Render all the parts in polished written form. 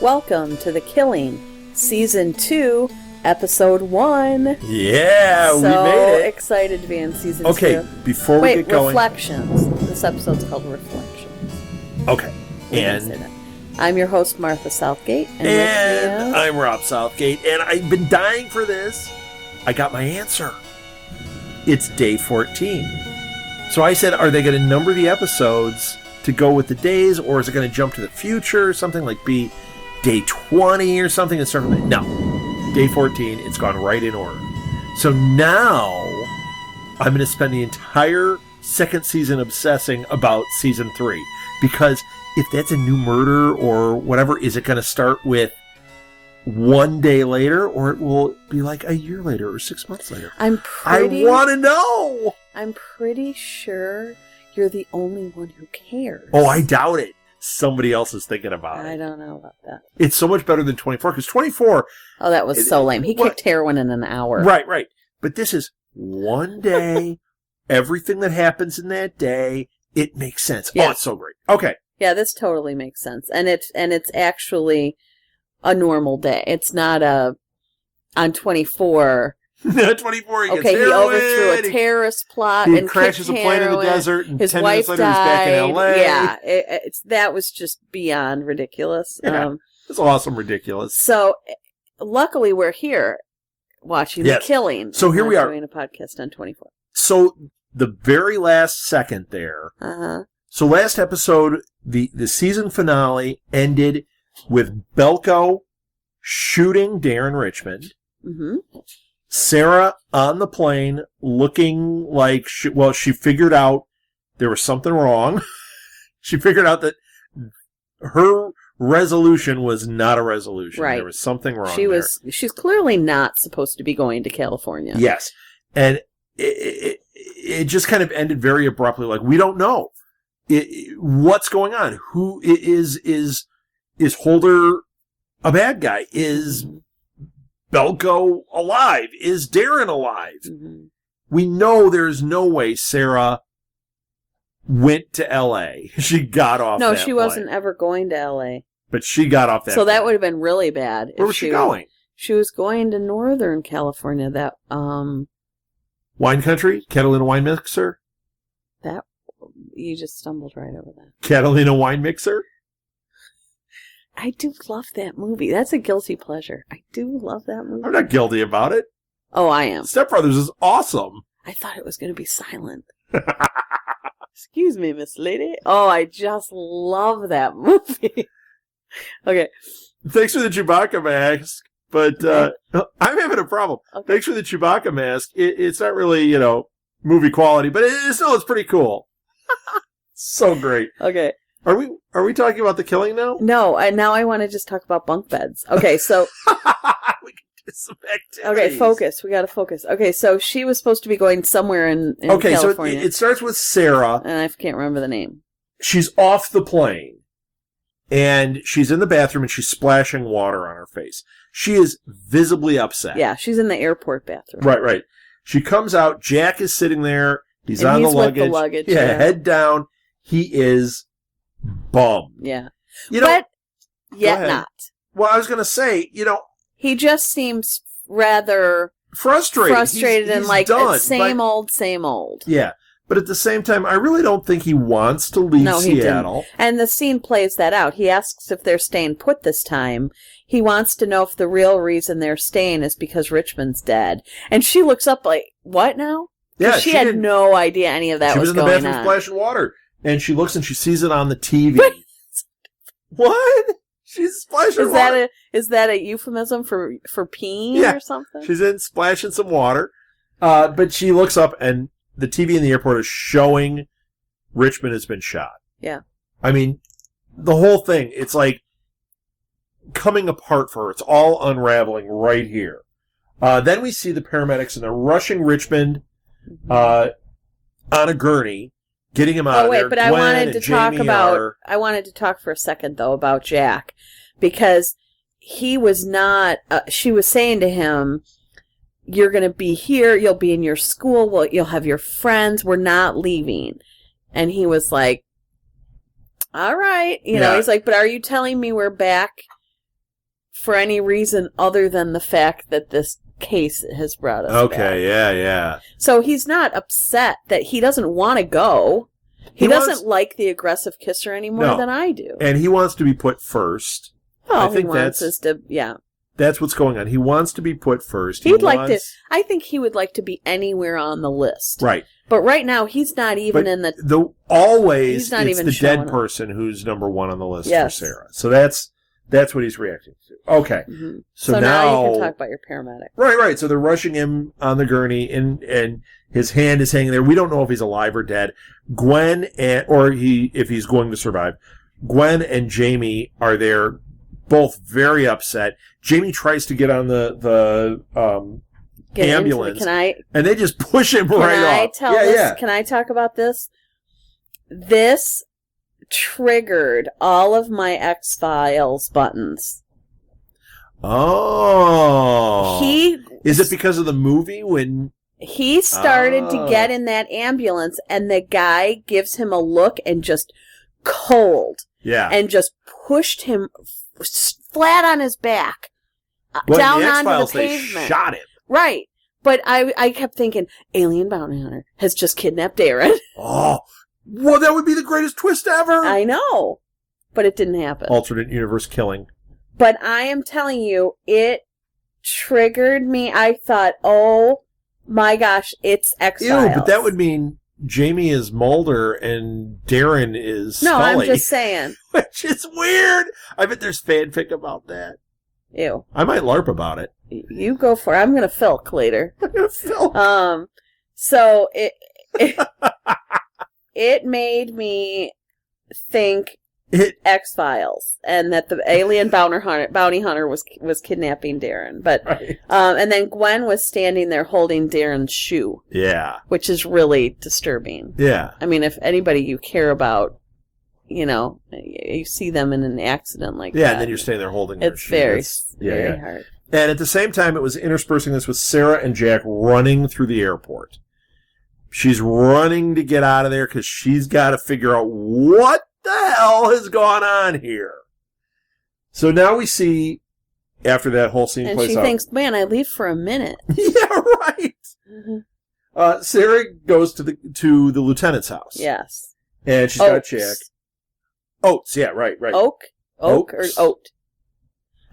Welcome to The Killing, Season 2, Episode 1. Yeah, we made it. Excited to be in Season 2. Okay, before we get going... Reflections. This episode's called Reflections. Okay, and... I'm your host, Martha Southgate. And I'm Rob Southgate, and I've been dying for this. I got my answer. It's day 14. So I said, are they going to number the episodes to go with the days, or is it going to jump to the future, something like be day 20 or something? And start from no, day 14, it's gone right in order. So now I'm going to spend the entire second season obsessing about season 3, because if that's a new murder or whatever, is it going to start with one day later, or it will be like a year later or 6 months later? I want to know. I'm pretty sure you're the only one who cares. Oh, I doubt it. Somebody else is thinking about it. I don't know about that. It's so much better than 24, because 24... Oh, that was so lame. He kicked heroin in an hour. Right. But this is one day, everything that happens in that day, it makes sense. Yeah. Oh, it's so great. Okay. Yeah, this totally makes sense. And it's actually a normal day. It's not on 24... 24, he gets he heroin, overthrew a terrorist plot he and crashes a plane in the desert, and his 10 wife minutes later died. he's back in L.A. Yeah, that was just beyond ridiculous. Yeah, it's awesome ridiculous. So, luckily we're here watching The Killing. So here we are. Doing a podcast on 24. So, the very last second there. Uh-huh. So, last episode, the season finale ended with Belko shooting Darren Richmond. Mm-hmm. Sarah on the plane looking like, she figured out there was something wrong. She figured out that her resolution was not a resolution. Right. There was something wrong She's clearly not supposed to be going to California. Yes. And it just kind of ended very abruptly. Like, we don't know what's going on. Who is Holder a bad guy? Is Belko alive? Is Darren alive? Mm-hmm. We know there's no way Sarah went to L.A. She got off that plane. Wasn't ever going to L.A. But she got off that plane. So that would have been really bad. Where was she going? She was going to Northern California. That wine country? Catalina Wine Mixer? That you just stumbled right over that. Catalina Wine Mixer? I do love that movie. That's a guilty pleasure. I do love that movie. I'm not guilty about it. Oh, I am. Step Brothers is awesome. I thought it was going to be silent. Excuse me, Miss Lady. Oh, I just love that movie. Okay. Thanks for the Chewbacca mask, but I'm having a problem. Okay. Thanks for the Chewbacca mask. It's not really, movie quality, but it's pretty cool. So great. Okay. Are we talking about The Killing now? No, now I want to just talk about bunk beds. Okay, so we can do some activities. Okay, focus. We got to focus. Okay, so she was supposed to be going somewhere in California. So it starts with Sarah, and I can't remember the name. She's off the plane, and she's in the bathroom, and she's splashing water on her face. She is visibly upset. Yeah, she's in the airport bathroom. Right. She comes out. Jack is sitting there. He's on the luggage. With the luggage. Yeah, head down. He is bummed. Yeah. But yet not. Well, I was going to say, he just seems rather frustrated and like done, same old. Yeah. But at the same time, I really don't think he wants to leave Seattle. Didn't. And the scene plays that out. He asks if they're staying put this time. He wants to know if the real reason they're staying is because Richmond's dead. And she looks up like, what now? Yeah, she had no idea any of that was going on. She was in the bathroom splashing water. And she looks and she sees it on the TV. What? She's splashing water. Is that a euphemism for peeing or something? She's in splashing some water. But she looks up and the TV in the airport is showing Richmond has been shot. Yeah. I mean, the whole thing, it's like coming apart for her. It's all unraveling right here. Then we see the paramedics and they're rushing Richmond on a gurney. Getting him out of there. But I wanted to talk for a second though about Jack, because he was not. She was saying to him, "You're going to be here. You'll be in your school. Well, you'll have your friends. We're not leaving." And he was like, all right. You know, he's like, but are you telling me we're back for any reason other than the fact that this case has brought us back. Yeah. So he's not upset that he doesn't want to go. He doesn't like the aggressive kisser any more than I do. And he wants to be put first. All he wants is to, That's what's going on. He wants to be put first. I think he would like to be anywhere on the list. Right. But right now, he's not even in the... Always, it's the dead person who's number one on the list for Sarah. So that's what he's reacting to. Okay. Mm-hmm. So now you can talk about your paramedic. Right. So they're rushing him on the gurney, and his hand is hanging there. We don't know if he's alive or dead. Gwen, if he's going to survive. Gwen and Jamie are there, both very upset. Jamie tries to get on the ambulance, and they just push him right off. Can I talk about this? This triggered all of my X-Files buttons. Oh. Is it because of the movie when... He started to get in that ambulance, and the guy gives him a look and just cold. Yeah. And just pushed him flat on his back. Down onto the pavement. They shot him. Right. But I kept thinking, alien bounty hunter has just kidnapped Darren. Oh. Well, that would be the greatest twist ever. I know. But it didn't happen. Alternate universe killing. But I am telling you, it triggered me. I thought, oh my gosh, it's X-Files. Ew, but that would mean Jamie is Mulder and Darren is Scully. No, I'm just saying. Which is weird. I bet there's fanfic about that. Ew. I might LARP about it. You go for it. I'm going to filk later. I'm going to filk. So it made me think X-Files and that the alien bounty hunter was kidnapping Darren. But right. And then Gwen was standing there holding Darren's shoe. Yeah. Which is really disturbing. Yeah. I mean, if anybody you care about, you see them in an accident like that. Yeah, and then you're standing there holding their shoe. It's very hard. And at the same time, it was interspersing this with Sarah and Jack running through the airport. She's running to get out of there because she's got to figure out what the hell has gone on here. So now we see, after that whole scene plays out... And she thinks, man, I leave for a minute. Yeah, right. Mm-hmm. Sarah goes to the lieutenant's house. Yes. And she's got Jack. Oats, yeah, right. Oak or oat?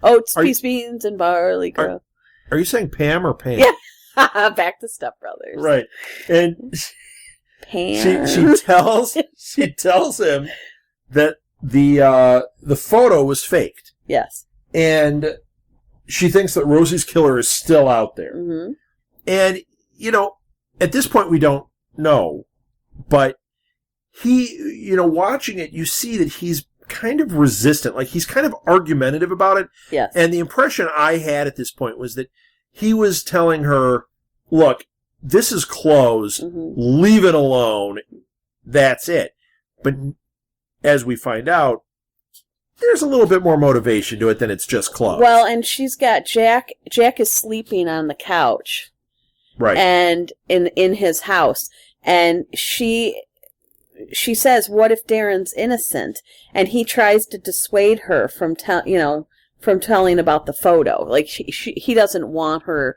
Oats, peas, beans, and barley grow. Are you saying Pam or Pam? Yeah. Back to Step Brothers. Right. And Pam. She tells him that the photo was faked. Yes. And she thinks that Rosie's killer is still out there. Mm-hmm. And, at this point we don't know, but he, watching it, you see that he's kind of resistant. Like, he's kind of argumentative about it. Yes. And the impression I had at this point was that he was telling her, look, this is closed. Mm-hmm. Leave it alone. That's it. But as we find out, there's a little bit more motivation to it than it's just closed. Well, and she's got Jack. Jack is sleeping on the couch. Right. And in his house. And she says, what if Darren's innocent? And he tries to dissuade her from telling about the photo. Like, he doesn't want her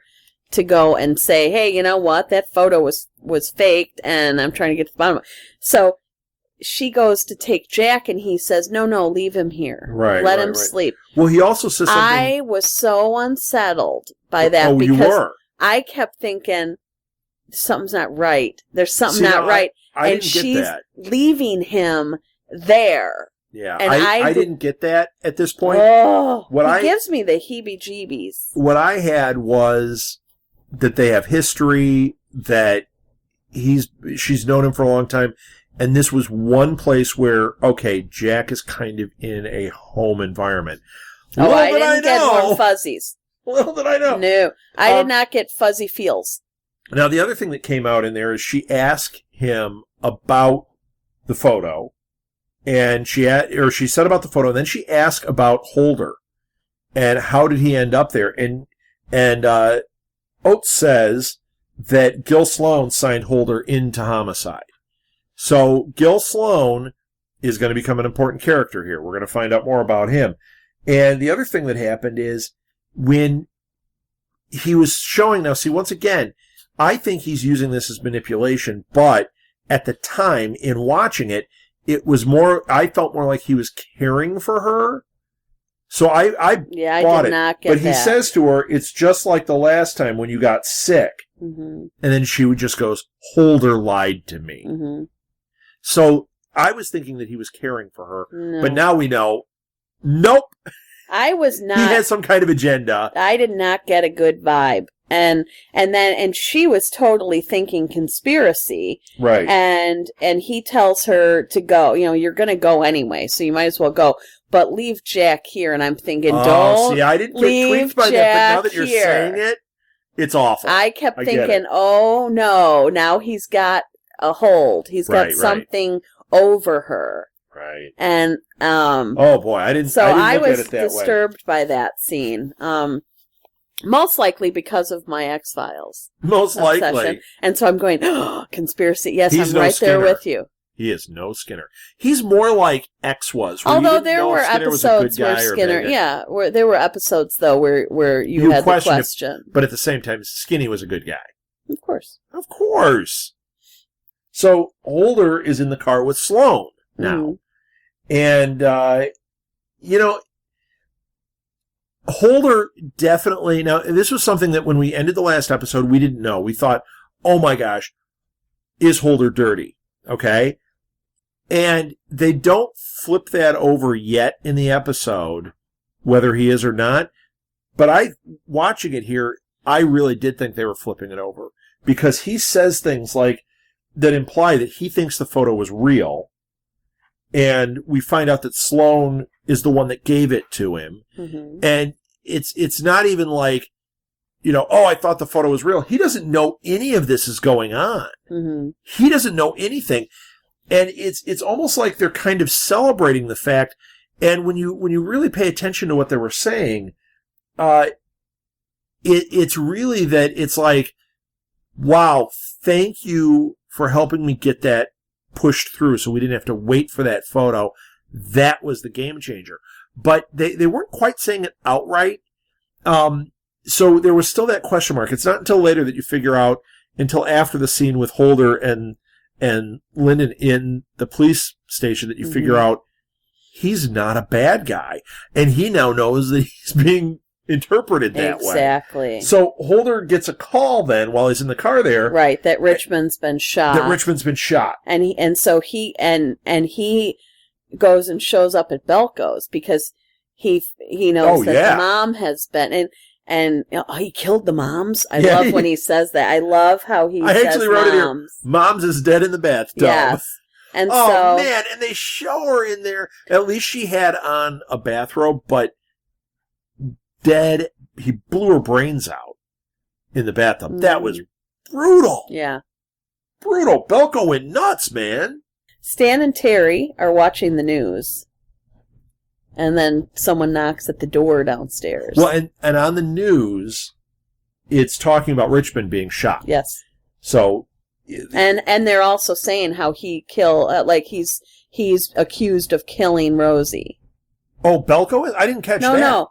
to go and say, hey, you know what? That photo was faked, and I'm trying to get to the bottom of it. So she goes to take Jack, and he says, no, leave him here. Right. Let him sleep. Well, he also says something... I was so unsettled by that because you were. I kept thinking, something's not right. There's something not right. I and didn't get she's that. leaving him there. Yeah, and I didn't get that at this point. Oh, gives me the heebie-jeebies. What I had was that they have history, that she's known him for a long time, and this was one place where, okay, Jack is kind of in a home environment. I didn't get warm fuzzies. Little did I know. No, I did not get fuzzy feels. Now, the other thing that came out in there is she asked him about the photo, and she said about the photo, and then she asked about Holder, and how did he end up there? And Oates says that Gil Sloan signed Holder into homicide. So Gil Sloan is going to become an important character here. We're going to find out more about him. And the other thing that happened is when he was showing, now see, once again, I think he's using this as manipulation, but at the time in watching it, it was more, I felt more like he was caring for her. So I bought did it. Not get but he that. says to her, it's just like the last time when you got sick. Mm-hmm. And then she would just goes, Holder lied to me. Mm-hmm. So I was thinking that he was caring for her. No. But now we know, nope. I was not. He has some kind of agenda. I did not get a good vibe. And she was totally thinking conspiracy. Right. And he tells her to go. You're going to go anyway, so you might as well go. But leave Jack here. And I'm thinking, don't. See, I didn't get leave tweaked by Jack that, but now that you're here. saying it, it's awful. I kept thinking, oh no, now he's got a hold. He's got something over her. Right. And oh boy, I didn't. So I was at it that disturbed by that scene. Most likely because of my X-Files. Most likely. And so I'm going, oh, conspiracy. Yes, He's I'm right there with you. He is no Skinner. He's more like X was. Although there were episodes where Skinner, there were episodes though where you had the question. But at the same time, Skinny was a good guy. Of course. Of course. So Holder is in the car with Sloane now. Mm-hmm. And, Holder definitely, now this was something that when we ended the last episode, we didn't know. We thought, oh my gosh, is Holder dirty? Okay. And they don't flip that over yet in the episode, whether he is or not. But watching it here, I really did think they were flipping it over because he says things like that imply that he thinks the photo was real. And we find out that Sloane is the one that gave it to him. Mm-hmm. And it's not even like, I thought the photo was real. He doesn't know any of this is going on. Mm-hmm. He doesn't know anything. And it's almost like they're kind of celebrating the fact. And when you really pay attention to what they were saying, it's really that it's like, wow, thank you for helping me get that pushed through so we didn't have to wait for that photo. That was the game changer. But they weren't quite saying it outright. So there was still that question mark. It's not until later that you figure out, until after the scene with Holder and Lyndon in the police station, that you figure out he's not a bad guy. And he now knows that he's being interpreted that way. Exactly. So Holder gets a call then while he's in the car there. Right, that Richmond's been shot. And so he goes and shows up at Belko's because he knows that the mom has been and he killed the moms. I love when he says that. I love how he says actually wrote moms. It here. Moms is dead in the bathtub. Yes. And man, and they show her in there. At least she had on a bathrobe, but dead. He blew her brains out in the bathtub. Mm. That was brutal. Yeah. Brutal. Belko went nuts, man. Stan and Terry are watching the news. And then someone knocks at the door downstairs. Well, and on the news, it's talking about Richmond being shot. Yes. So. And they're also saying how he he's accused of killing Rosie. Oh, Belko is? I didn't catch that. No.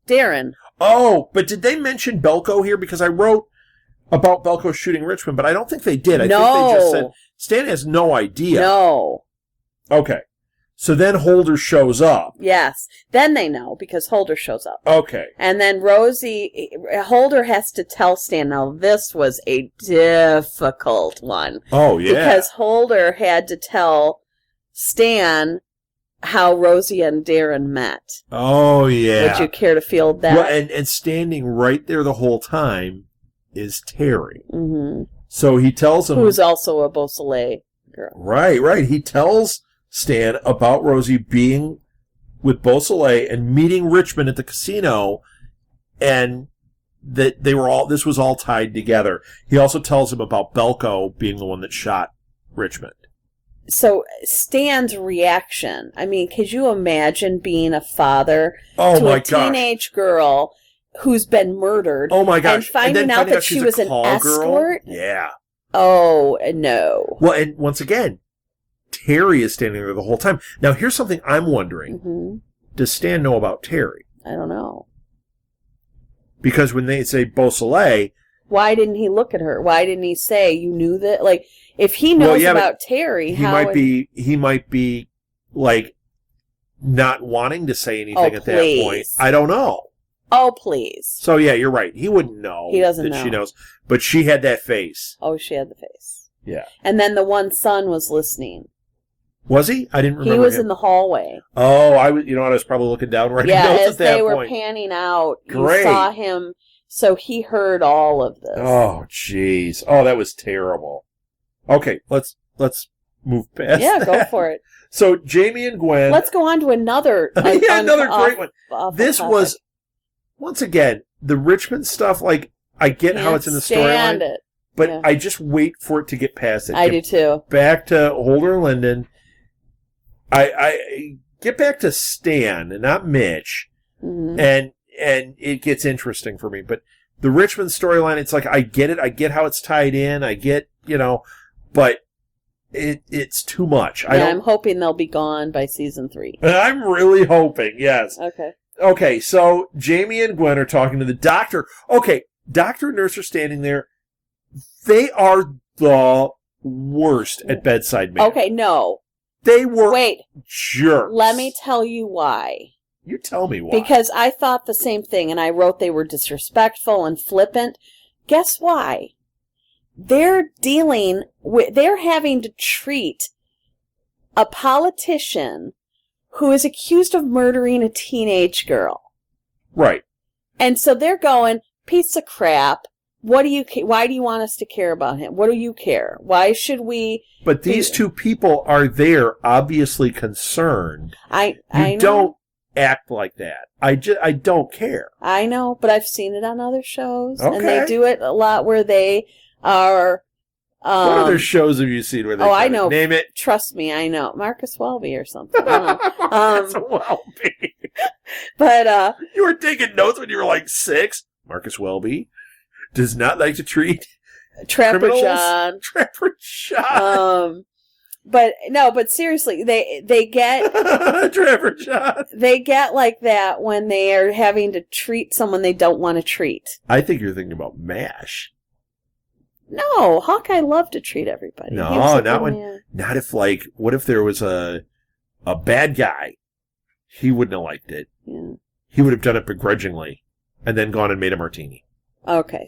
Darren. Oh, but did they mention Belko here? Because I wrote about Belko shooting Richmond, but I don't think they did. I think they just said Stan has no idea. No. Okay. So then Holder shows up. Yes. Then they know because Holder shows up. Okay. And then Holder has to tell Stan. Now, this was a difficult one. Oh, yeah. Because Holder had to tell Stan how Rosie and Darren met. Oh, yeah. Would you care to field that? Well, and standing right there the whole time is Terry. Mm-hmm. So he tells him... Who's also a Beausoleil girl. Right. He tells Stan about Rosie being with Beausoleil and meeting Richmond at the casino, and that this was all tied together. He also tells him about Belko being the one that shot Richmond. So Stan's reaction, I mean, could you imagine being a father to a teenage girl who's been murdered? Oh my gosh. And finding out that she was an escort? Girl? Yeah. Oh, no. Well, and once again, Terry is standing there the whole time. Now, here's something I'm wondering. Mm-hmm. does Stan know about Terry? I don't know. Because when they say Beausoleil... Why didn't he look at her? Why didn't he say, you knew that? Like, if he knows about Terry, he might be, like, not wanting to say anything at that point. I don't know. Oh, please. So, yeah, you're right. He wouldn't know. He doesn't know. She knows. But she had that face. Oh, she had the face. Yeah. And then the one son was listening. Was he? I didn't remember. He was in the hallway. Oh, I was probably looking down right now. Yeah, as they were panning out, you saw him, so he heard all of this. Oh, jeez. Oh, that was terrible. Okay, let's move past that. Go for it. So, Jamie and Gwen... Let's go on to another... another great one. This was, once again, the Richmond stuff, like, I get how it's in the storyline, but I just wait for it to get past it. I do too. Back to Holder and Linden. I get back to Stan and not Mitch, and it gets interesting for me. But the Richmond storyline, it's like, I get it. I get how it's tied in. I get, but it's too much. I'm hoping they'll be gone by season 3. I'm really hoping, yes. Okay, so Jamie and Gwen are talking to the doctor. Okay, doctor and nurse are standing there. They are the worst at bedside manner. Okay, no. They were jerks. Let me tell you why. You tell me why. Because I thought the same thing, and I wrote they were disrespectful and flippant. Guess why? They're having to treat a politician who is accused of murdering a teenage girl. Right. And so they're going, piece of crap. Why do you want us to care about him? What do you care? Why should we? But these two people are there, obviously concerned. I know. Don't act like that. I don't care. I know, but I've seen it on other shows, and they do it a lot where they are. What other shows have you seen where they? Oh, I know. Name it. Trust me, I know. Marcus Welby or something. I don't know. Marcus Welby. But you were taking notes when you were like 6. Marcus Welby does not like to treat Trapper criminals. John. Trapper John. But seriously, they get Trapper John. They get like that when they are having to treat someone they don't want to treat. I think you're thinking about MASH. No, Hawkeye loved to treat everybody. No, not if what if there was a bad guy? He wouldn't have liked it. Yeah. He would have done it begrudgingly and then gone and made a martini. Okay,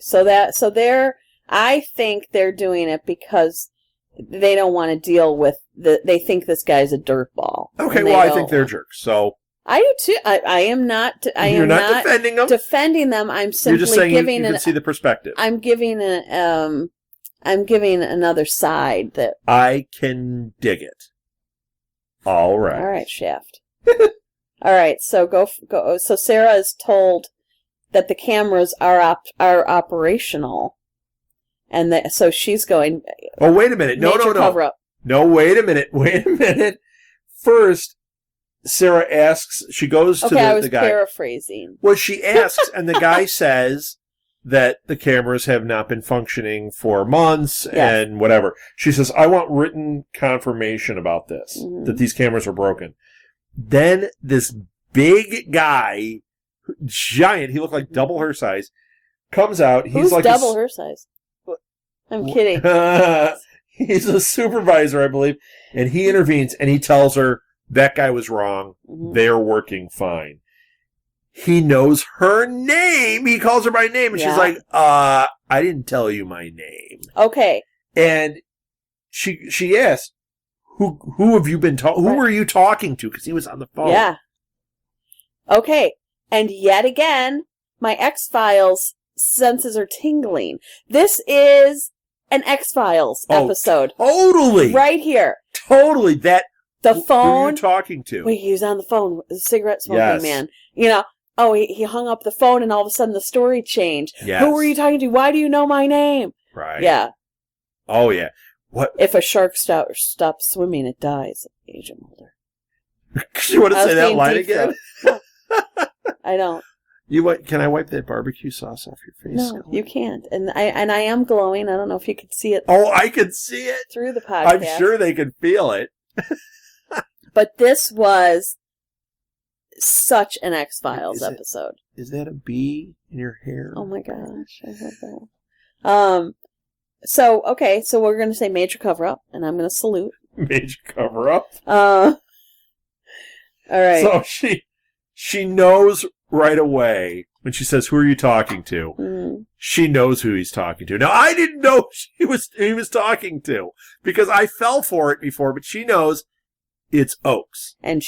I think they're doing it because they don't want to deal with they think this guy's a dirtball. Okay, well, I think they're jerks. So I do too. I am not. You're not defending them. Defending them. I'm simply You're just saying giving. You can see the perspective. I'm giving I'm giving another side that I can dig it. All right. All right, Shaft. All right, so go. So Sarah is told that the cameras are operational, and so she's going. Oh, wait a minute! No. Cover-up. No, wait a minute. First, Sarah asks. She goes to the guy. I was paraphrasing. Well, she asks, and the guy says that the cameras have not been functioning for months and whatever. She says, "I want written confirmation about this, that these cameras are broken." Then this big guy, giant, he looked like double her size, comes out. He's Who's like double her size? I'm kidding. He's a supervisor, I believe, and he intervenes and he tells her that guy was wrong. They're working fine. He knows her name. He calls her by name, and she's like, I didn't tell you my name. Okay. And she asked, Who have you been talking? Who were you talking to? Because he was on the phone. Yeah. Okay, and yet again, my X-Files senses are tingling. This is an X-Files episode. Totally. Right here. Totally. The phone. Who are you talking to? Wait, he was on the phone with the cigarette smoking man. He hung up the phone, and all of a sudden the story changed. Yes. Who were you talking to? Why do you know my name? Right. Yeah. Oh, yeah. What? If a shark stops swimming, it dies. Age of Mulder. You want to say that line again? No, I don't. Can I wipe that barbecue sauce off your face? No, you can't. And I am glowing. I don't know if you could see it. Oh, I can see it through the podcast. I'm sure they can feel it. But this was such an X-Files episode. Is that a bee in your hair? Oh my gosh, I love that. So we're going to say major cover-up, and I'm going to salute. Major cover-up? All right. So she knows right away when she says, "Who are you talking to?" Mm. She knows who he's talking to. Now, I didn't know he was talking to because I fell for it before, but she knows it's Oaks. And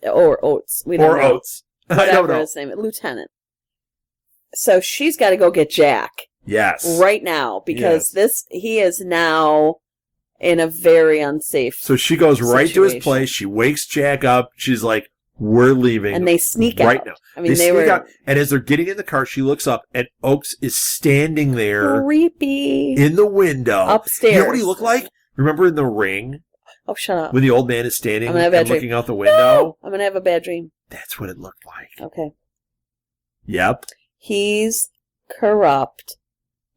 or Oates. We don't know. Oates. I don't know. His name is, Lieutenant. So she's got to go get Jack. Yes. Right now, because he is now in a very unsafe So she goes right to his situation. place. She wakes Jack up. She's like, "We're leaving." And they sneak right out. now. I mean, they sneak out. And as they're getting in the car, she looks up, and Oaks is standing there. Creepy. In the window. Upstairs. You know what he looked like? Remember in The Ring? Oh, shut up. When the old man is standing and looking out the window? No! I'm going to have a bad dream. That's what it looked like. Okay. Yep. He's corrupt.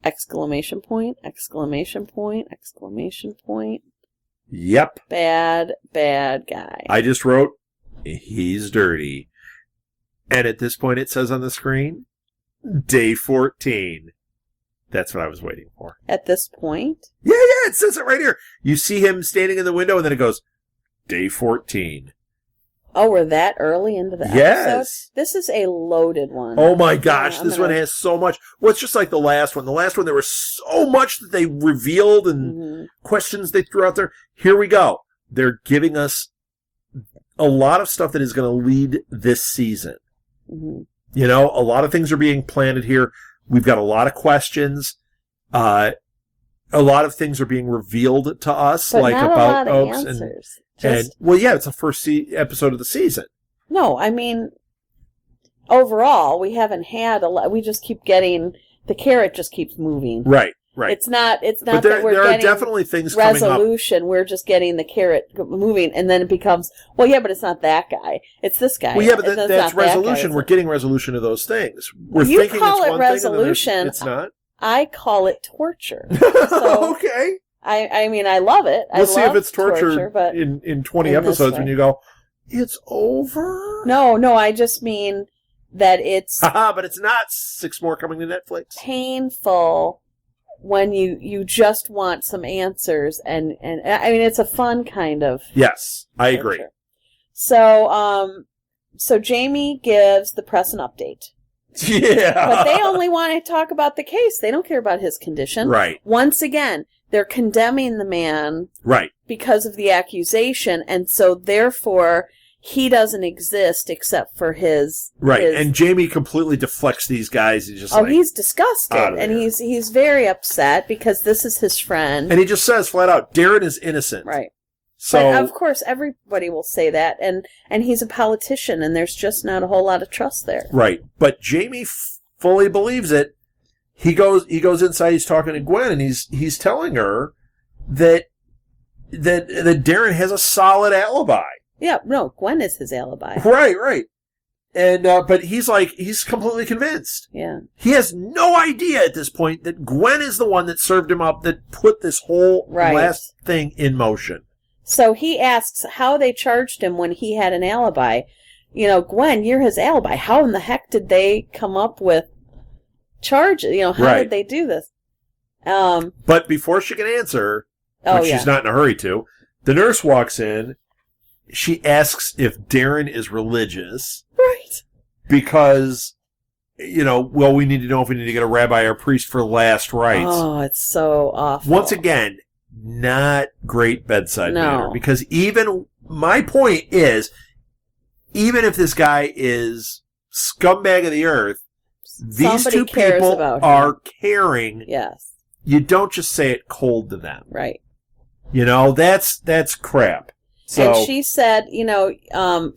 Exclamation point, exclamation point, exclamation point. Yep. Bad guy. I just wrote, he's dirty. And at this point it says on the screen, day 14. That's what I was waiting for. At this point? Yeah, it says it right here. You see him standing in the window and then it goes, day 14. Oh, we're that early into the episode? This is a loaded one. Oh my gosh, this one has so much. Well, it's just like the last one. The last one, there was so much that they revealed and questions they threw out there. Here we go. They're giving us a lot of stuff that is going to lead this season. Mm-hmm. You know, a lot of things are being planted here. We've got a lot of questions. A lot of things are being revealed to us, but like not about a lot of Oaks answers. and well, yeah, it's the first episode of the season. No, I mean, overall, we haven't had a lot. We just keep getting the carrot just keeps moving. Right. It's not but that we're there getting are definitely things resolution. Coming up. We're just getting the carrot moving, and then it becomes, well, yeah, but it's not that guy. It's this guy. Well, yeah, but that's resolution. That we're getting resolution of those things. We're you thinking call it's it one resolution. Thing, it's not. I call it torture. So, okay. I mean, I love it. We'll see if it's torture but in 20 episodes when you go, it's over? No, I just mean that it's... but it's not. 6 more coming to Netflix. Painful when you just want some answers. And I mean, it's a fun kind of... Yes, I agree. So Jamie gives the press an update. Yeah. But they only want to talk about the case. They don't care about his condition. Right. Once again, they're condemning the man. Right. Because of the accusation, and so therefore he doesn't exist except for his... Right, and Jamie completely deflects these guys. He's just he's disgusted, and he's very upset because this is his friend. And he just says flat out, Darren is innocent. Right. So, but of course, everybody will say that, and he's a politician, and there's just not a whole lot of trust there. Right, but Jamie fully believes it. He goes inside. He's talking to Gwen, and he's telling her that Darren has a solid alibi. Yeah, no, Gwen is his alibi. Right, and but he's completely convinced. Yeah, he has no idea at this point that Gwen is the one that served him up, that put this whole last thing in motion. So he asks how they charged him when he had an alibi. You know, Gwen, you're his alibi. How in the heck did they come up with charges? You know, how did they do this? But before she can answer, which she's not in a hurry to, the nurse walks in. She asks if Darren is religious. Right. Because, we need to know if we need to get a rabbi or priest for last rites. Oh, it's so awful. Once again, not great bedside manner. Because my point is, even if this guy is scumbag of the earth, these two people are caring. Yes. You don't just say it cold to them. Right. That's crap. So, and she said,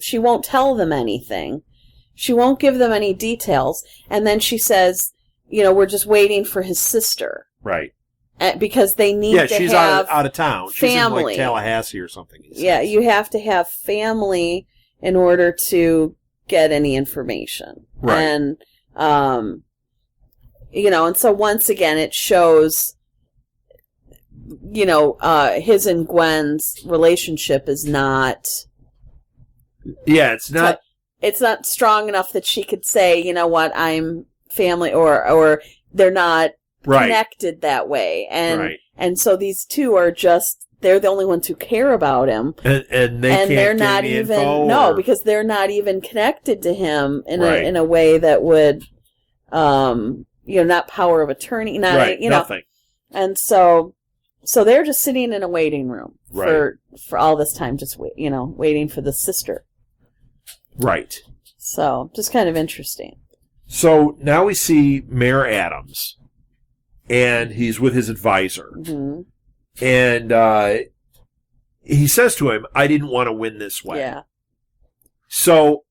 she won't tell them anything. She won't give them any details. And then she says, we're just waiting for his sister. Right. Because they need to have... Yeah, she's out of town. Family. She's in like Tallahassee or something. Yeah, you have to have family in order to get any information. Right. And, and so once again it shows... his and Gwen's relationship is not... Yeah, it's not... it's not strong enough that she could say, you know what, I'm family, or they're not connected that way. And so these two are just, they're the only ones who care about him. And they're not even, because they're not even connected to him in a way that would, not power of attorney, nothing. And so they're just sitting in a waiting room for all this time, just waiting for the sister. Right. So just kind of interesting. So now we see Mayor Adams, and he's with his advisor. Mm-hmm. And he says to him, I didn't want to win this way. Yeah. So...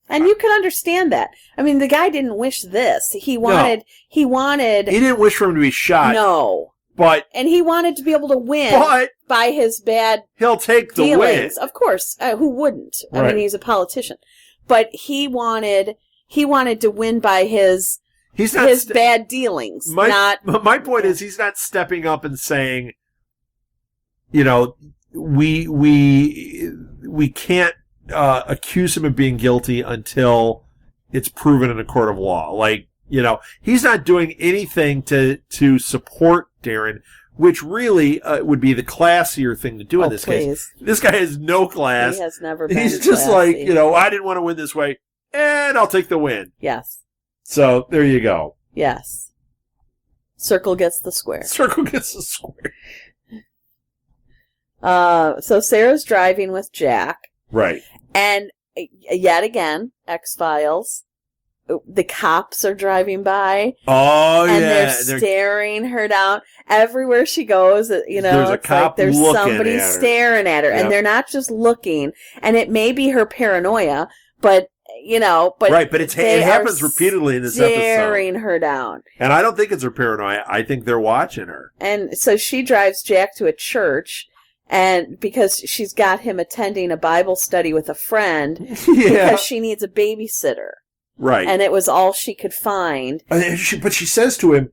And you can understand that. I mean, the guy didn't wish this. He wanted... He didn't wish for him to be shot. No. And he wanted to be able to win by his bad he'll take the dealings. win. Of course. Who wouldn't? I mean, he's a politician. But he wanted to win by his bad dealings. My point is, he's not stepping up and saying, we can't accuse him of being guilty until it's proven in a court of law. Like, he's not doing anything to support Darren, which really would be the classier thing to do in this case. This guy has no class. He has never been He's just classy. like, I didn't want to win this way, and I'll take the win. Yes. So, there you go. Yes. Circle gets the square. Circle gets the square. So Sarah's driving with Jack. Right. And yet again, X-Files, the cops are driving by. Oh, and they're staring her down. Everywhere she goes, there's a cop there's looking somebody at her. staring at her. Yep. And they're not just looking. And it may be her paranoia, but... but it happens repeatedly in this episode. Staring her down. And I don't think it's her paranoia. I think they're watching her. And so she drives Jack to a church, and because she's got him attending a Bible study with a friend, because she needs a babysitter. Right. And it was all she could find. But she says to him,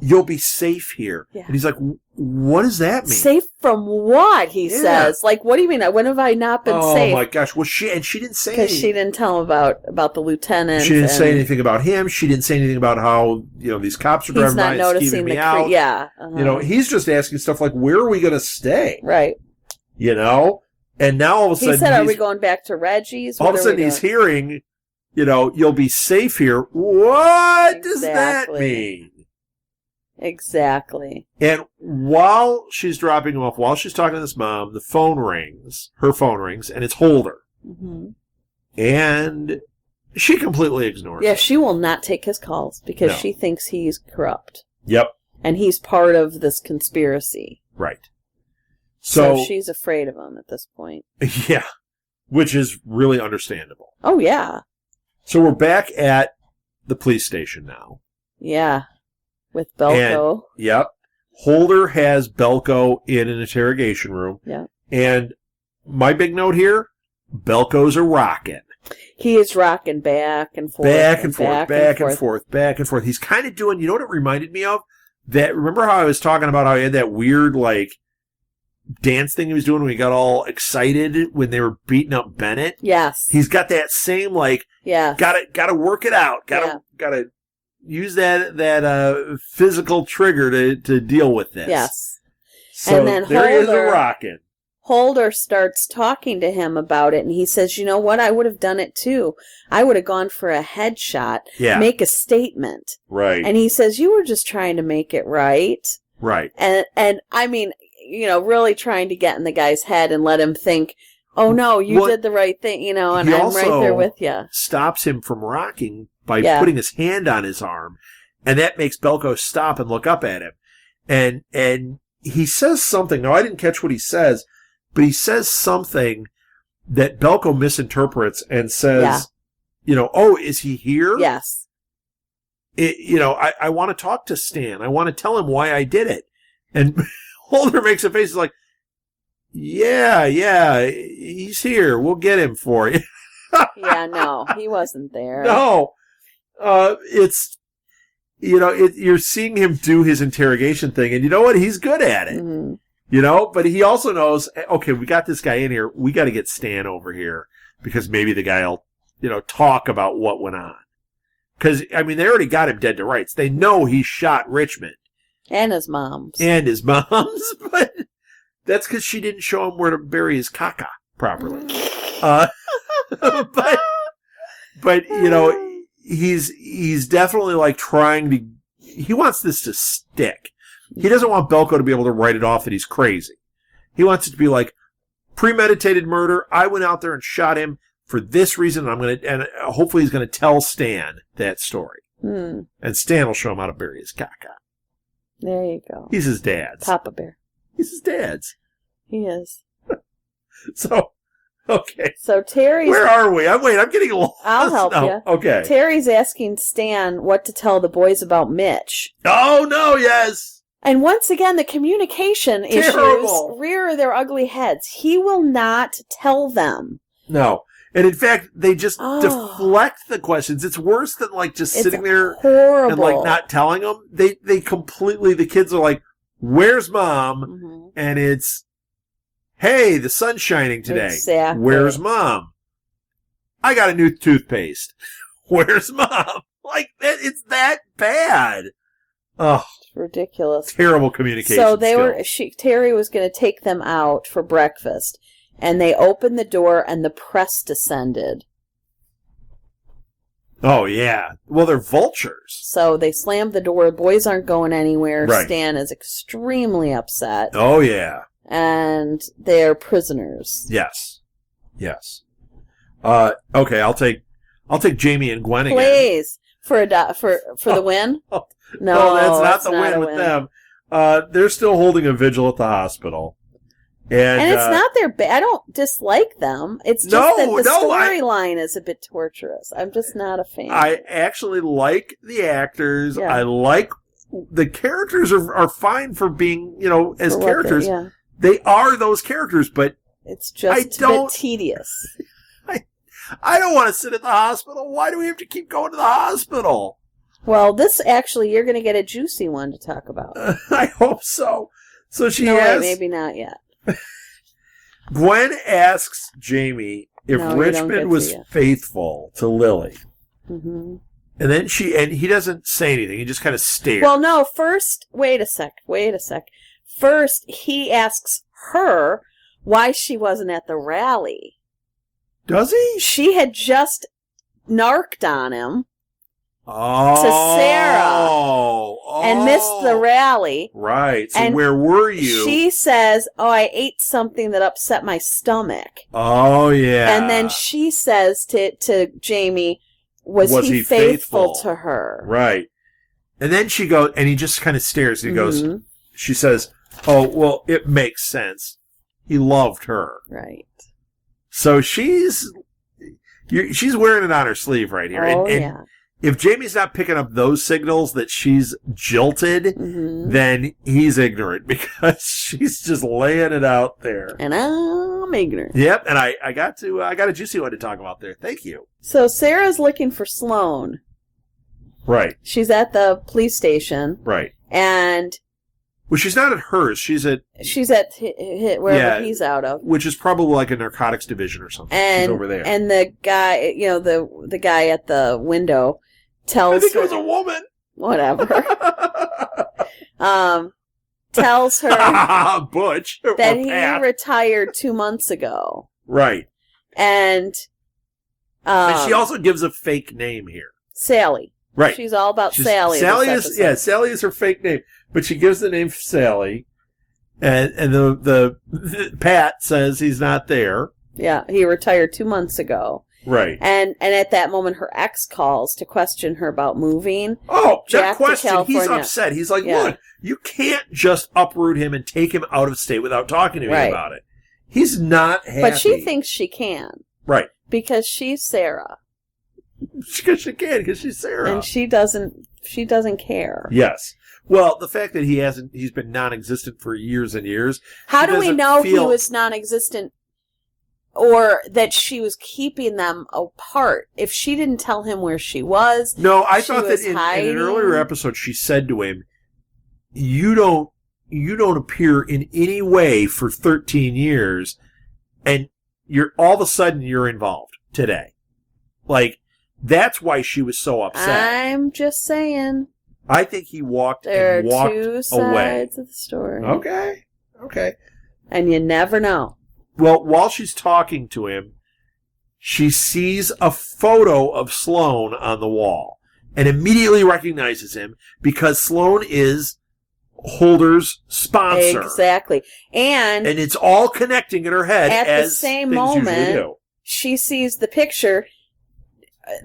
you'll be safe here. Yeah. And he's like, what does that mean? Safe from what? He says. Like, what do you mean? When have I not been safe? Oh my gosh. Well, she didn't say anything. Because she didn't tell him about the lieutenant. She didn't say anything about him. She didn't say anything about how, these cops are driving by and skeeving me out. Yeah. Uh-huh. He's just asking stuff like, where are we going to stay? Right. And now all of a sudden. He said, are we going back to Reggie's? All of a sudden he's hearing, you'll be safe here. What does that mean? Exactly. And while she's dropping him off, while she's talking to this mom, her phone rings, and it's Holder. Mm-hmm. And she completely ignores him. Yeah, she will not take his calls because she thinks he's corrupt. Yep. And he's part of this conspiracy. Right. So she's afraid of him at this point. Yeah. Which is really understandable. Oh, yeah. So we're back at the police station now. Yeah. With Belko. Yep. Holder has Belko in an interrogation room. Yeah. And my big note here, Belko's a rockin'. He is rocking back and forth. Back and forth. He's kind of doing, what it reminded me of? Remember how I was talking about how he had that weird, dance thing he was doing when he got all excited when they were beating up Bennett? Yes. He's got that same, gotta work it out. Gotta use that physical trigger to deal with this. Yes. So and then there he is a rockin'. Holder starts talking to him about it, and he says, you know what? I would have done it too. I would have gone for a headshot. Yeah. Make a statement. Right. And he says, you were just trying to make it right. Right. And I mean, really trying to get in the guy's head and let him think, oh no, you did the right thing, and I'm right there with you. Stops him from rocking by putting his hand on his arm, and that makes Belko stop and look up at him. And he says something. Now, I didn't catch what he says, but he says something that Belko misinterprets and says, oh, is he here? Yes. I want to talk to Stan. I want to tell him why I did it. And Holder makes a face. He's like, yeah, he's here. We'll get him for you. Yeah, no, he wasn't there. No. It's, you're seeing him do his interrogation thing, and you know what? He's good at it. Mm-hmm. But he also knows, okay, we got this guy in here. We got to get Stan over here because maybe the guy will, talk about what went on. Because, I mean, they already got him dead to rights. They know he shot Richmond. And his mom's. But that's because she didn't show him where to bury his caca properly. But he's definitely like he wants this to stick. He doesn't want Belko to be able to write it off that he's crazy. He wants it to be like premeditated murder. I went out there and shot him for this reason. And hopefully he's going to tell Stan that story. And Stan will show him how to bury his caca. There you go. He's his dad's. Papa Bear. He's his dad's. He is. So, okay. So Terry's... Where are we? I'm getting lost. I'll help you. Okay. Terry's asking Stan what to tell the boys about Mitch. Oh, no, yes. And once again, the communication issues rear their ugly heads. He will not tell them. No. And in fact, they just deflect the questions. It's worse than like just sitting there horrible. And like not telling them. They completely, the kids are like, where's mom? Mm-hmm. And it's, hey, the sun's shining today. Exactly. Where's mom? I got a new toothpaste. Where's mom? Like, it's that bad. Oh, it's ridiculous. Terrible communication. So Terry was going to take them out for breakfast. And they opened the door, and the press descended. Oh, yeah. Well, they're vultures. So they slammed the door. Boys aren't going anywhere. Right. Stan is extremely upset. Oh, yeah. And they're prisoners. Yes. Okay, I'll take Jamie and Gwen again. Please. For the win? No, that's not the win with them. They're still holding a vigil at the hospital. And it's not their I don't dislike them. It's just that the storyline is a bit torturous. I'm just not a fan. I actually like the actors. Yeah. I like the characters are fine for being, as for characters. They are those characters, but it's just a bit tedious. I don't want to sit at the hospital. Why do we have to keep going to the hospital? Well, you're going to get a juicy one to talk about. I hope so. So maybe not yet. Gwen asks Jamie if Richmond was faithful to Lily. Mm-hmm. And then he doesn't say anything. He just kind of stares. Well, no, first, wait a sec. First, he asks her why she wasn't at the rally. Does he? She had just narked on him. To Sarah. And missed the rally. Right. So where were you? She says, I ate something that upset my stomach. Oh, yeah. And then she says to Jamie, was he faithful to her? Right. And then she goes, and he just kind of stares, and he goes, she says, oh, well, it makes sense. He loved her. Right. So she's wearing it on her sleeve right here. Oh, and yeah. If Jamie's not picking up those signals that she's jilted, then he's ignorant because she's just laying it out there. And I'm ignorant. Yep, and I got a juicy one to talk about there. Thank you. So Sarah's looking for Sloane. Right. She's at the police station. Right. And well, she's not at hers. She's at wherever he's out of, which is probably like a narcotics division or something. And, she's over there. And the guy, the guy at the window tells. I think it was a woman. Whatever. Tells her Butch that he retired 2 months ago. Right. And she also gives a fake name here. Sally. Right. She's all about Sally. Sally is her fake name, but she gives the name Sally, and the Pat says he's not there. Yeah, he retired 2 months ago. Right. And at that moment, her ex calls to question her about moving. Oh, that question, he's upset. He's like, look, you can't just uproot him and take him out of state without talking to me about it. He's not happy. But she thinks she can. Right. Because she's Sarah. Because she can, because she's Sarah. And she doesn't care. Yes. Well, the fact that he's been non-existent for years and years. How do we know he was non-existent or that she was keeping them apart? If she didn't tell him where she was. No, I thought that in an earlier episode she said to him, you don't appear in any way for 13 years and all of a sudden you're involved today. Like, that's why she was so upset. I'm just saying. I think he walked there and walked are two away. sides of the story. Okay. And you never know. Well, while she's talking to him, she sees a photo of Sloane on the wall and immediately recognizes him because Sloane is Holder's sponsor. Exactly. And it's all connecting in her head at as the same things usually moment, do. she sees the picture.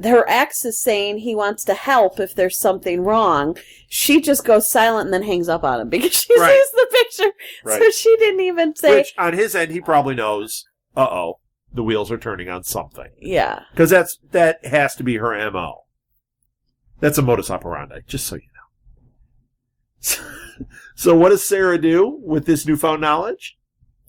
Her ex is saying he wants to help if there's something wrong. She just goes silent and then hangs up on him because she sees the picture. Right. So she didn't even say... Which, on his end, he probably knows, the wheels are turning on something. Yeah. Because that has to be her M.O. That's a modus operandi, just so you know. So what does Sarah do with this newfound knowledge?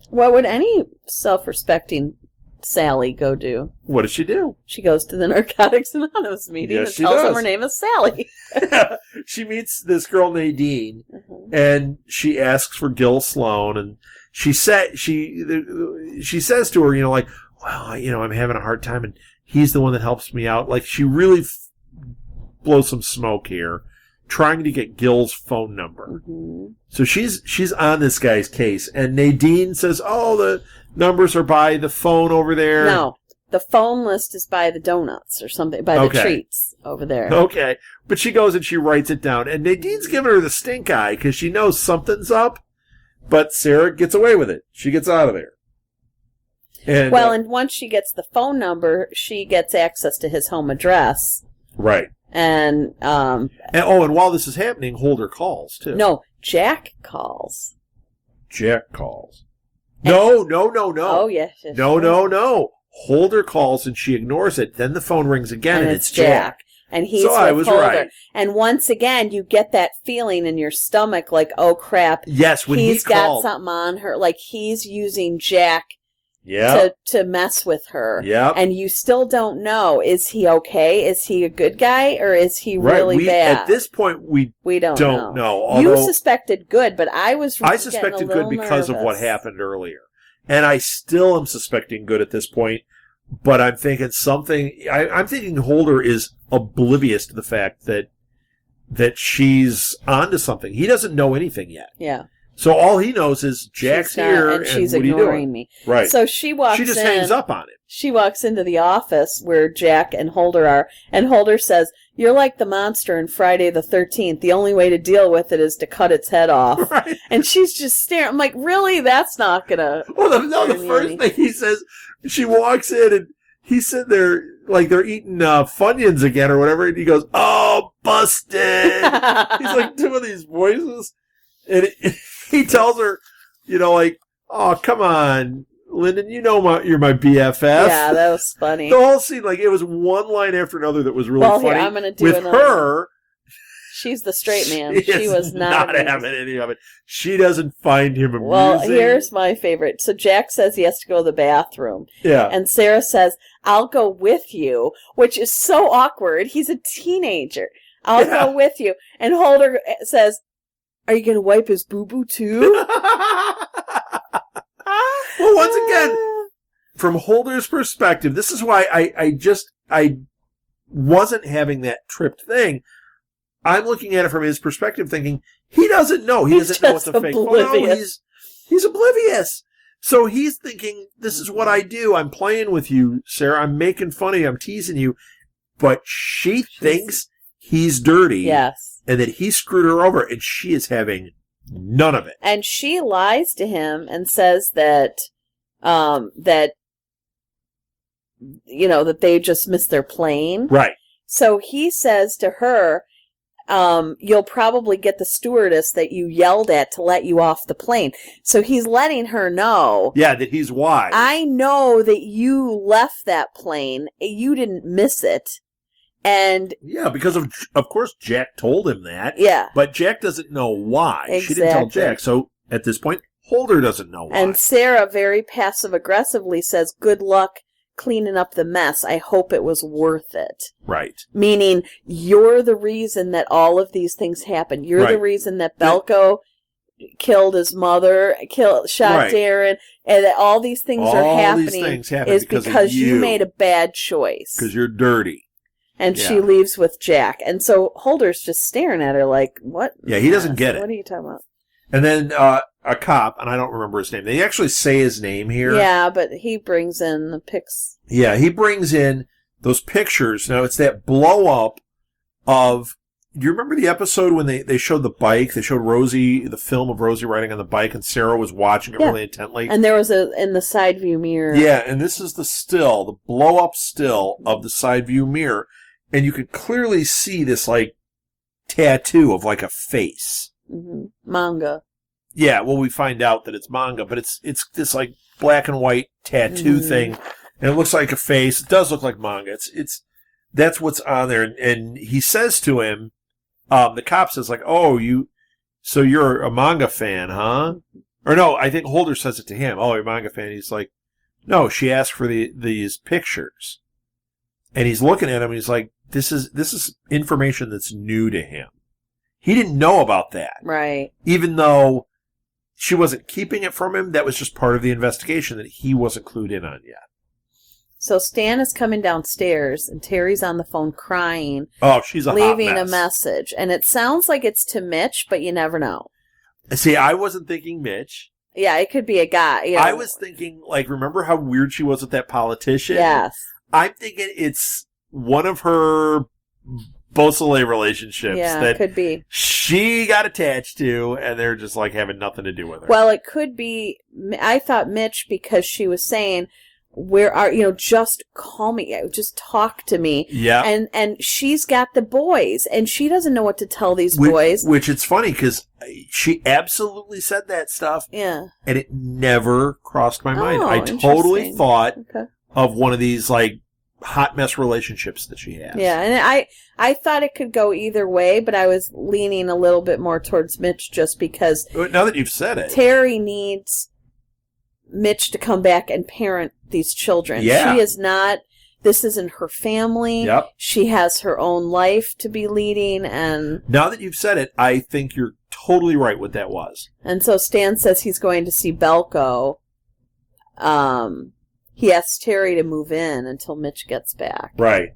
What would any self-respecting Sally go do? What does she do? She goes to the Narcotics Anonymous meeting and tells them her name is Sally. She meets this girl Nadine, and she asks for Gil Sloane, and she says to her, well, I'm having a hard time, and he's the one that helps me out. Like, she really blows some smoke here, trying to get Gil's phone number. Mm-hmm. So she's on this guy's case, and Nadine says, the numbers are by the phone over there. No, the phone list is by the donuts or something, by the treats over there. Okay, but she goes and she writes it down, and Nadine's giving her the stink eye because she knows something's up, but Sarah gets away with it. She gets out of there. And, and once she gets the phone number, she gets access to his home address. Right. And while this is happening, Holder calls, too. No, Jack calls. Jack calls. No. Oh, yes. No. Holder calls and she ignores it. Then the phone rings again and it's Jack. And he's with Holder. Right. And once again, you get that feeling in your stomach like, oh, crap. Yes, when he's got something on her. Like he's using Jack to mess with her. Yeah. And you still don't know, is he okay? Is he a good guy or is he really bad? At this point, we don't know. Although, you suspected good, but I suspected good because of what happened earlier. And I still am suspecting good at this point, but I'm thinking I'm thinking Holder is oblivious to the fact that she's onto something. He doesn't know anything yet. Yeah. So all he knows is Jack's here and she's what ignoring me. Right. So she just hangs up on him. She walks into the office where Jack and Holder are, and Holder says, "You're like the monster in Friday the 13th. The only way to deal with it is to cut its head off." Right. And she's just staring. I'm like, really? That's not gonna... Well, the first thing he says, she walks in and he's sitting there like they're eating Funyuns again or whatever, and he goes, "Oh, busted." He's like doing these voices. And he tells her, "Oh, come on, Lyndon, you're my BFF." Yeah, that was funny. The whole scene, it was one line after another that was really funny. Here, I'm gonna do with another. Her. She's the straight man. She was not having any of it. She doesn't find him amusing. Well, here's my favorite. So Jack says he has to go to the bathroom. Yeah. And Sarah says, "I'll go with you," which is so awkward. He's a teenager. I'll go with you. And Holder says, "Are you going to wipe his boo-boo too?" Well, once again, from Holder's perspective, this is why I wasn't having that tripped thing. I'm looking at it from his perspective thinking, he doesn't know. He doesn't know what's a fake photo. He's oblivious. So he's thinking, this is what I do. I'm playing with you, Sarah. I'm making fun of you. I'm teasing you. But she thinks he's dirty. Yes. And that he screwed her over, and she is having none of it. And she lies to him and says that that they just missed their plane. Right. So he says to her, "You'll probably get the stewardess that you yelled at to let you off the plane." So he's letting her know. Yeah, that he's wise. I know that you left that plane. You didn't miss it. And yeah, because of course Jack told him that. Yeah. But Jack doesn't know why. Exactly. She didn't tell Jack. So at this point, Holder doesn't know why. And Sarah very passive-aggressively says, "Good luck cleaning up the mess. I hope it was worth it." Right. Meaning, you're the reason that all of these things happen. You're the reason that Belko killed his mother, shot Darren, and that all these things are happening is because you made a bad choice. Because you're dirty. And she leaves with Jack. And so Holder's just staring at her like, what? Yeah, he doesn't get it. What are you talking about? And then a cop, and I don't remember his name. They actually say his name here. Yeah, but he brings in the pics. Yeah, he brings in those pictures. Now, it's that blow-up of... Do you remember the episode when they showed the bike? They showed Rosie, the film of Rosie riding on the bike, and Sarah was watching it really intently. And there was in the side view mirror. Yeah, and this is the blow-up still of the side view mirror. And you could clearly see this, like, tattoo of, like, a face. Mm-hmm. Manga. Yeah, well, we find out that it's manga, but it's this, like, black and white tattoo thing. And it looks like a face. It does look like manga. That's what's on there. And he says to him, the cop says, like, oh, so you're a manga fan, huh? Or no, I think Holder says it to him. Oh, you're a manga fan. He's like, no, she asked for these pictures. And he's looking at him and he's like, this is information that's new to him. He didn't know about that. Right. Even though she wasn't keeping it from him, that was just part of the investigation that he wasn't clued in on yet. So Stan is coming downstairs, and Terry's on the phone crying. Oh, she's leaving hot a message. And it sounds like it's to Mitch, but you never know. See, I wasn't thinking Mitch. Yeah, it could be a guy. You know. I was thinking, like, remember how weird she was with that politician? Yes. I'm thinking it's one of her Beausoleil relationships that could be. She got attached to, and they're just, like, having nothing to do with her. Well, it could be, I thought Mitch, because she was saying, just call me, just talk to me. Yeah. And she's got the boys, and she doesn't know what to tell these boys. Which it's funny, because she absolutely said that stuff. Yeah. And it never crossed my mind. Oh, I totally thought of one of these, like, hot mess relationships that she has. Yeah, and I thought it could go either way, but I was leaning a little bit more towards Mitch just because... Now that you've said it. Terry needs Mitch to come back and parent these children. Yeah. She is not... This isn't her family. Yep. She has her own life to be leading, and... Now that you've said it, I think you're totally right what that was. And so Stan says he's going to see Belko. He asks Terry to move in until Mitch gets back. Right.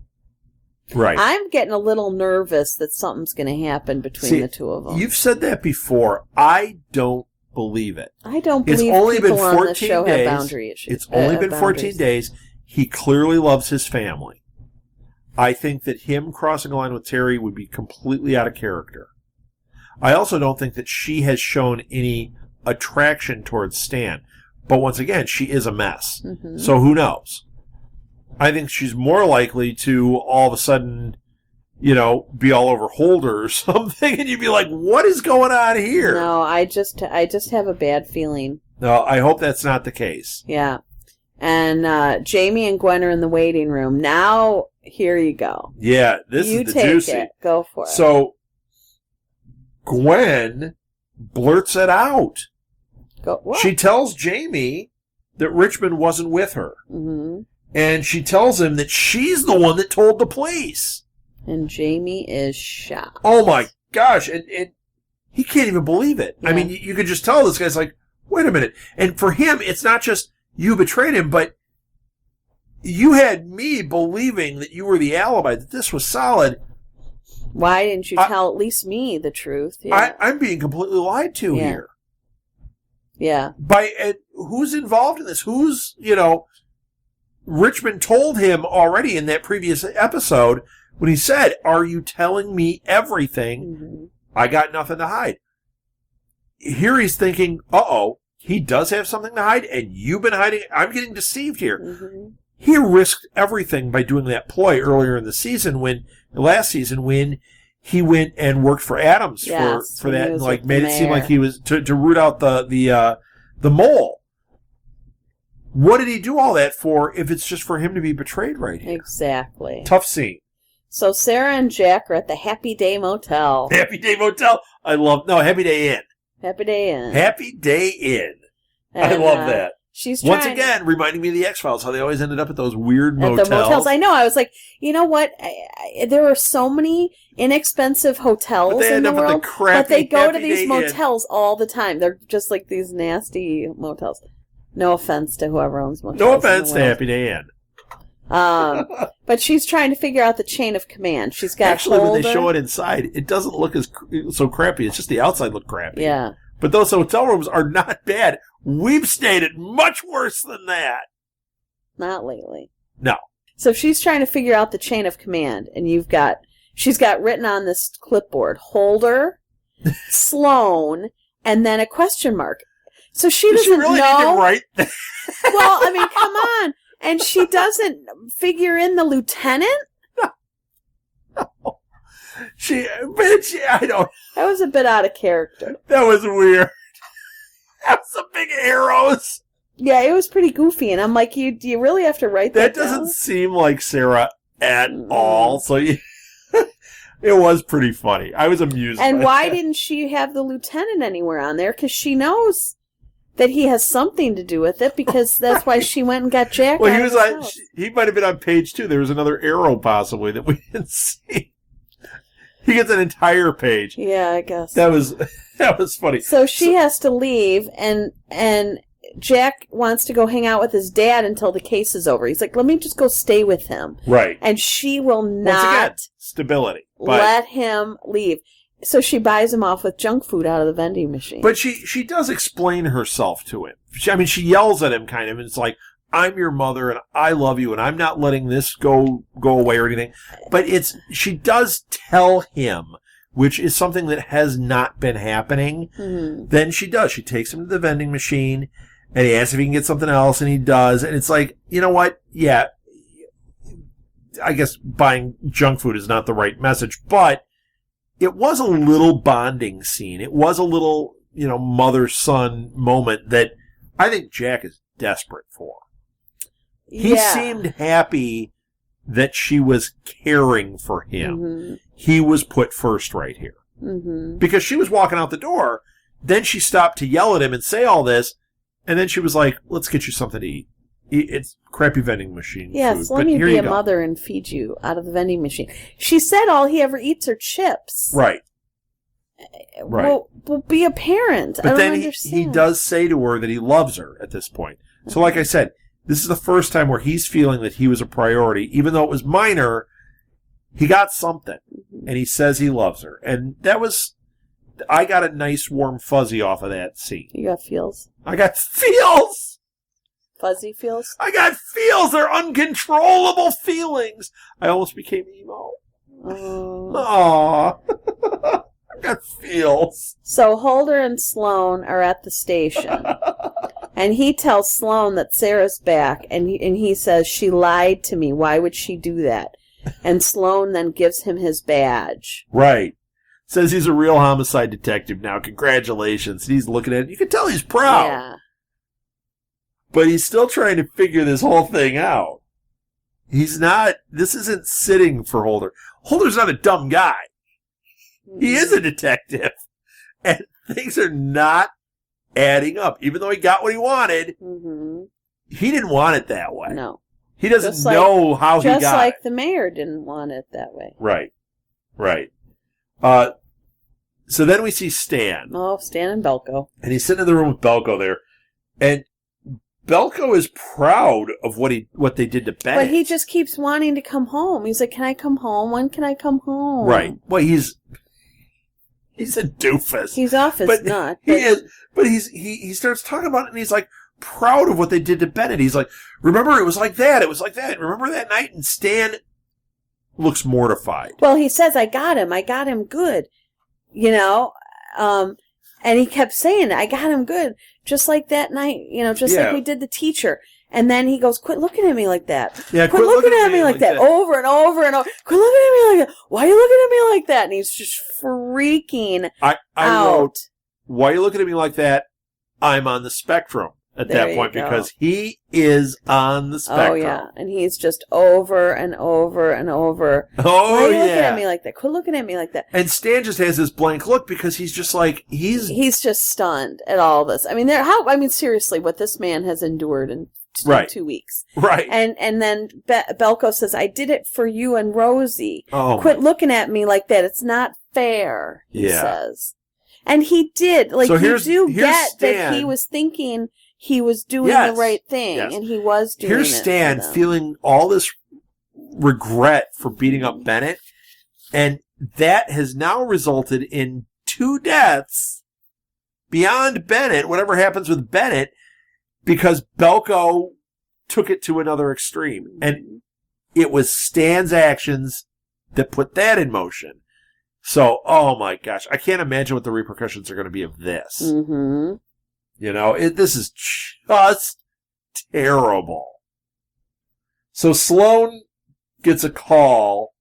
I'm getting a little nervous that something's going to happen between the two of them. You've said that before. I don't believe it. I don't believe it's only people been 14 on this show days. have boundary issues. It's only been 14 days. He clearly loves his family. I think that him crossing a line with Terry would be completely out of character. I also don't think that she has shown any attraction towards Stan. But once again, she is a mess. Mm-hmm. So who knows? I think she's more likely to all of a sudden, be all over Holder or something, and you'd be like, what is going on here? No, I just have a bad feeling. No, I hope that's not the case. Yeah. And Jamie and Gwen are in the waiting room. Now, here you go. Yeah, this is the juicy. You take it. Go for it. So, Gwen blurts it out. What? She tells Jamie that Richmond wasn't with her. Mm-hmm. And she tells him that she's the one that told the police. And Jamie is shocked. Oh, my gosh. And he can't even believe it. Yeah. I mean, you could just tell this guy's like, wait a minute. And for him, it's not just you betrayed him, but you had me believing that you were the alibi, that this was solid. Why didn't you tell at least me the truth? Yeah. I'm being completely lied to here. Yeah. Who's involved in this? Richmond told him already in that previous episode when he said, are you telling me everything? Mm-hmm. I got nothing to hide. Here he's thinking, he does have something to hide and you've been hiding. I'm getting deceived here. Mm-hmm. He risked everything by doing that ploy earlier in the last season when he went and worked for Adams for that, and made it seem like he was to root out the mole. What did he do all that for if it's just for him to be betrayed right here? Exactly. Tough scene. So Sarah and Jack are at the Happy Day Motel. Happy Day Motel. Happy Day Inn. Happy Day Inn. Happy Day Inn. And, I love that. She's once again reminding me of the X-Files, how they always ended up at those weird motels. The motels. I know. I was like, you know what? There are so many inexpensive hotels in the world, but they go to these motels all the time. They're just like these nasty motels. No offense to whoever owns motels. No offense to Happy Day Inn. But she's trying to figure out the chain of command. She's got actually when they show it inside, it doesn't look so crappy. It's just the outside look crappy. Yeah. But those hotel rooms are not bad. We've stayed at much worse than that. Not lately. No. So she's trying to figure out the chain of command, and she's got written on this clipboard, Holder, Sloan, and then a question mark. So she doesn't really know. Need to write Well, I mean, come on. And she doesn't figure in the lieutenant? No. I don't. That was a bit out of character. That was weird. That was some big arrows. Yeah, it was pretty goofy, and I'm like, do you really have to write that down? That doesn't seem like Sarah at all, so it was pretty funny. I was amused And by why that. didn't she have the lieutenant anywhere on there? Because she knows that he has something to do with it, because that's why she went and got Jack Well, out he of was his on. house. He might have been on page 2. There was another arrow possibly that we didn't see. He gets an entire page. Yeah, I guess. That was funny. So she has to leave, and Jack wants to go hang out with his dad until the case is over. He's like, let me just go stay with him. Right. And she will not Once again, stability. let him leave. So she buys him off with junk food out of the vending machine. But she does explain herself to him. She yells at him kind of, and it's like, I'm your mother, and I love you, and I'm not letting this go away or anything. But she does tell him, which is something that has not been happening. Mm-hmm. Then she does. She takes him to the vending machine, and he asks if he can get something else, and he does. And it's like, you know what? Yeah, I guess buying junk food is not the right message, but it was a little bonding scene. It was a little, mother-son moment that I think Jack is desperate for. He seemed happy that she was caring for him. Mm-hmm. He was put first right here. Mm-hmm. Because she was walking out the door, then she stopped to yell at him and say all this, and then she was like, let's get you something to eat. It's crappy vending machine Yes, food, let me be a mother and feed you out of the vending machine. She said all he ever eats are chips. Right. Right. Well, be a parent. But I don't then understand. he does say to her that he loves her at this point. So like I said, this is the first time where he's feeling that he was a priority. Even though it was minor, he got something. And he says he loves her. And I got a nice warm fuzzy off of that scene. You got feels? I got feels! Fuzzy feels? I got feels! They're uncontrollable feelings! I almost became emo. Aww. I got feels. So Holder and Sloan are at the station. And he tells Sloan that Sarah's back, and he says, she lied to me. Why would she do that? And Sloan then gives him his badge. Right. Says he's a real homicide detective now. Congratulations. And he's looking at it. You can tell he's proud. Yeah. But he's still trying to figure this whole thing out. He's not, this isn't sitting for Holder. Holder's not a dumb guy. He is a detective. And things are not adding up. Even though he got what he wanted, he didn't want it that way. No. He doesn't know how he got it. Just like the mayor didn't want it that way. Right. Right. So then we see Stan. Oh, Stan and Belko. And he's sitting in the room with Belko there. And Belko is proud of what they did to Bennett. But he just keeps wanting to come home. He's like, can I come home? When can I come home? Right. Well, he's a doofus. He's off his nut. He is. But he starts talking about it, and he's like proud of what they did to Bennett. He's like, remember, it was like that. It was like that. Remember that night? And Stan looks mortified. Well, he says, I got him good. And he kept saying, I got him good. Just like that night, like we did the teacher. And then he goes, quit looking at me like that. Yeah, quit looking at me like that. Over and over and over. Quit looking at me like that. Why are you looking at me like that? And he's just freaking I out. Wrote, why are you looking at me like that? I'm on the spectrum. at that point because he is on the spectrum. Oh, yeah. And he's just over and over and over. Oh, Why are you looking at me like that? Quit looking at me like that. And Stan just has this blank look because he's just like, he's just stunned at all this. I mean, seriously, what this man has endured in 2 weeks. Right. And then Belko says, I did it for you and Rosie. Oh, quit looking at me like that. It's not fair, he says. And he did. Like, so you get Stan, that he was thinking he was doing the right thing, and he was doing it. Here's Stan feeling all this regret for beating up Bennett, and that has now resulted in 2 deaths beyond Bennett, whatever happens with Bennett, because Belko took it to another extreme. And it was Stan's actions that put that in motion. So, oh my gosh, I can't imagine what the repercussions are going to be of this. Mm-hmm. You know, this is just terrible. So Sloan gets a call.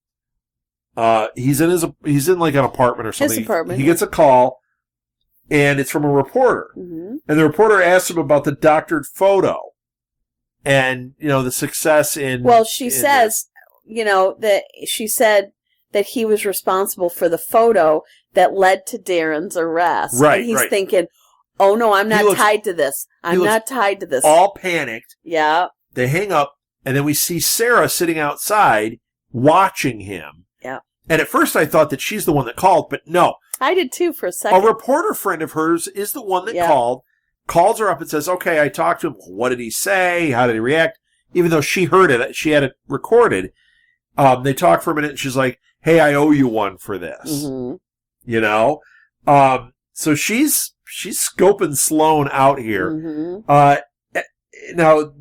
He's in like an apartment or something. His apartment. He gets a call, and it's from a reporter. Mm-hmm. And the reporter asks him about the doctored photo, and the success in. Well, she says, that she said that he was responsible for the photo that led to Darren's arrest. Right. And he's thinking, oh, no, I'm not tied to this. I'm not tied to this. All panicked. Yeah. They hang up, and then we see Sarah sitting outside watching him. Yeah. And at first I thought that she's the one that called, but no. I did too for a second. A reporter friend of hers is the one that calls her up and says, okay, I talked to him. What did he say? How did he react? Even though she heard it, she had it recorded. They talked for a minute, and she's like, hey, I owe you one for this. Mm-hmm. So she's scoping Sloan out here. Mm-hmm. Now,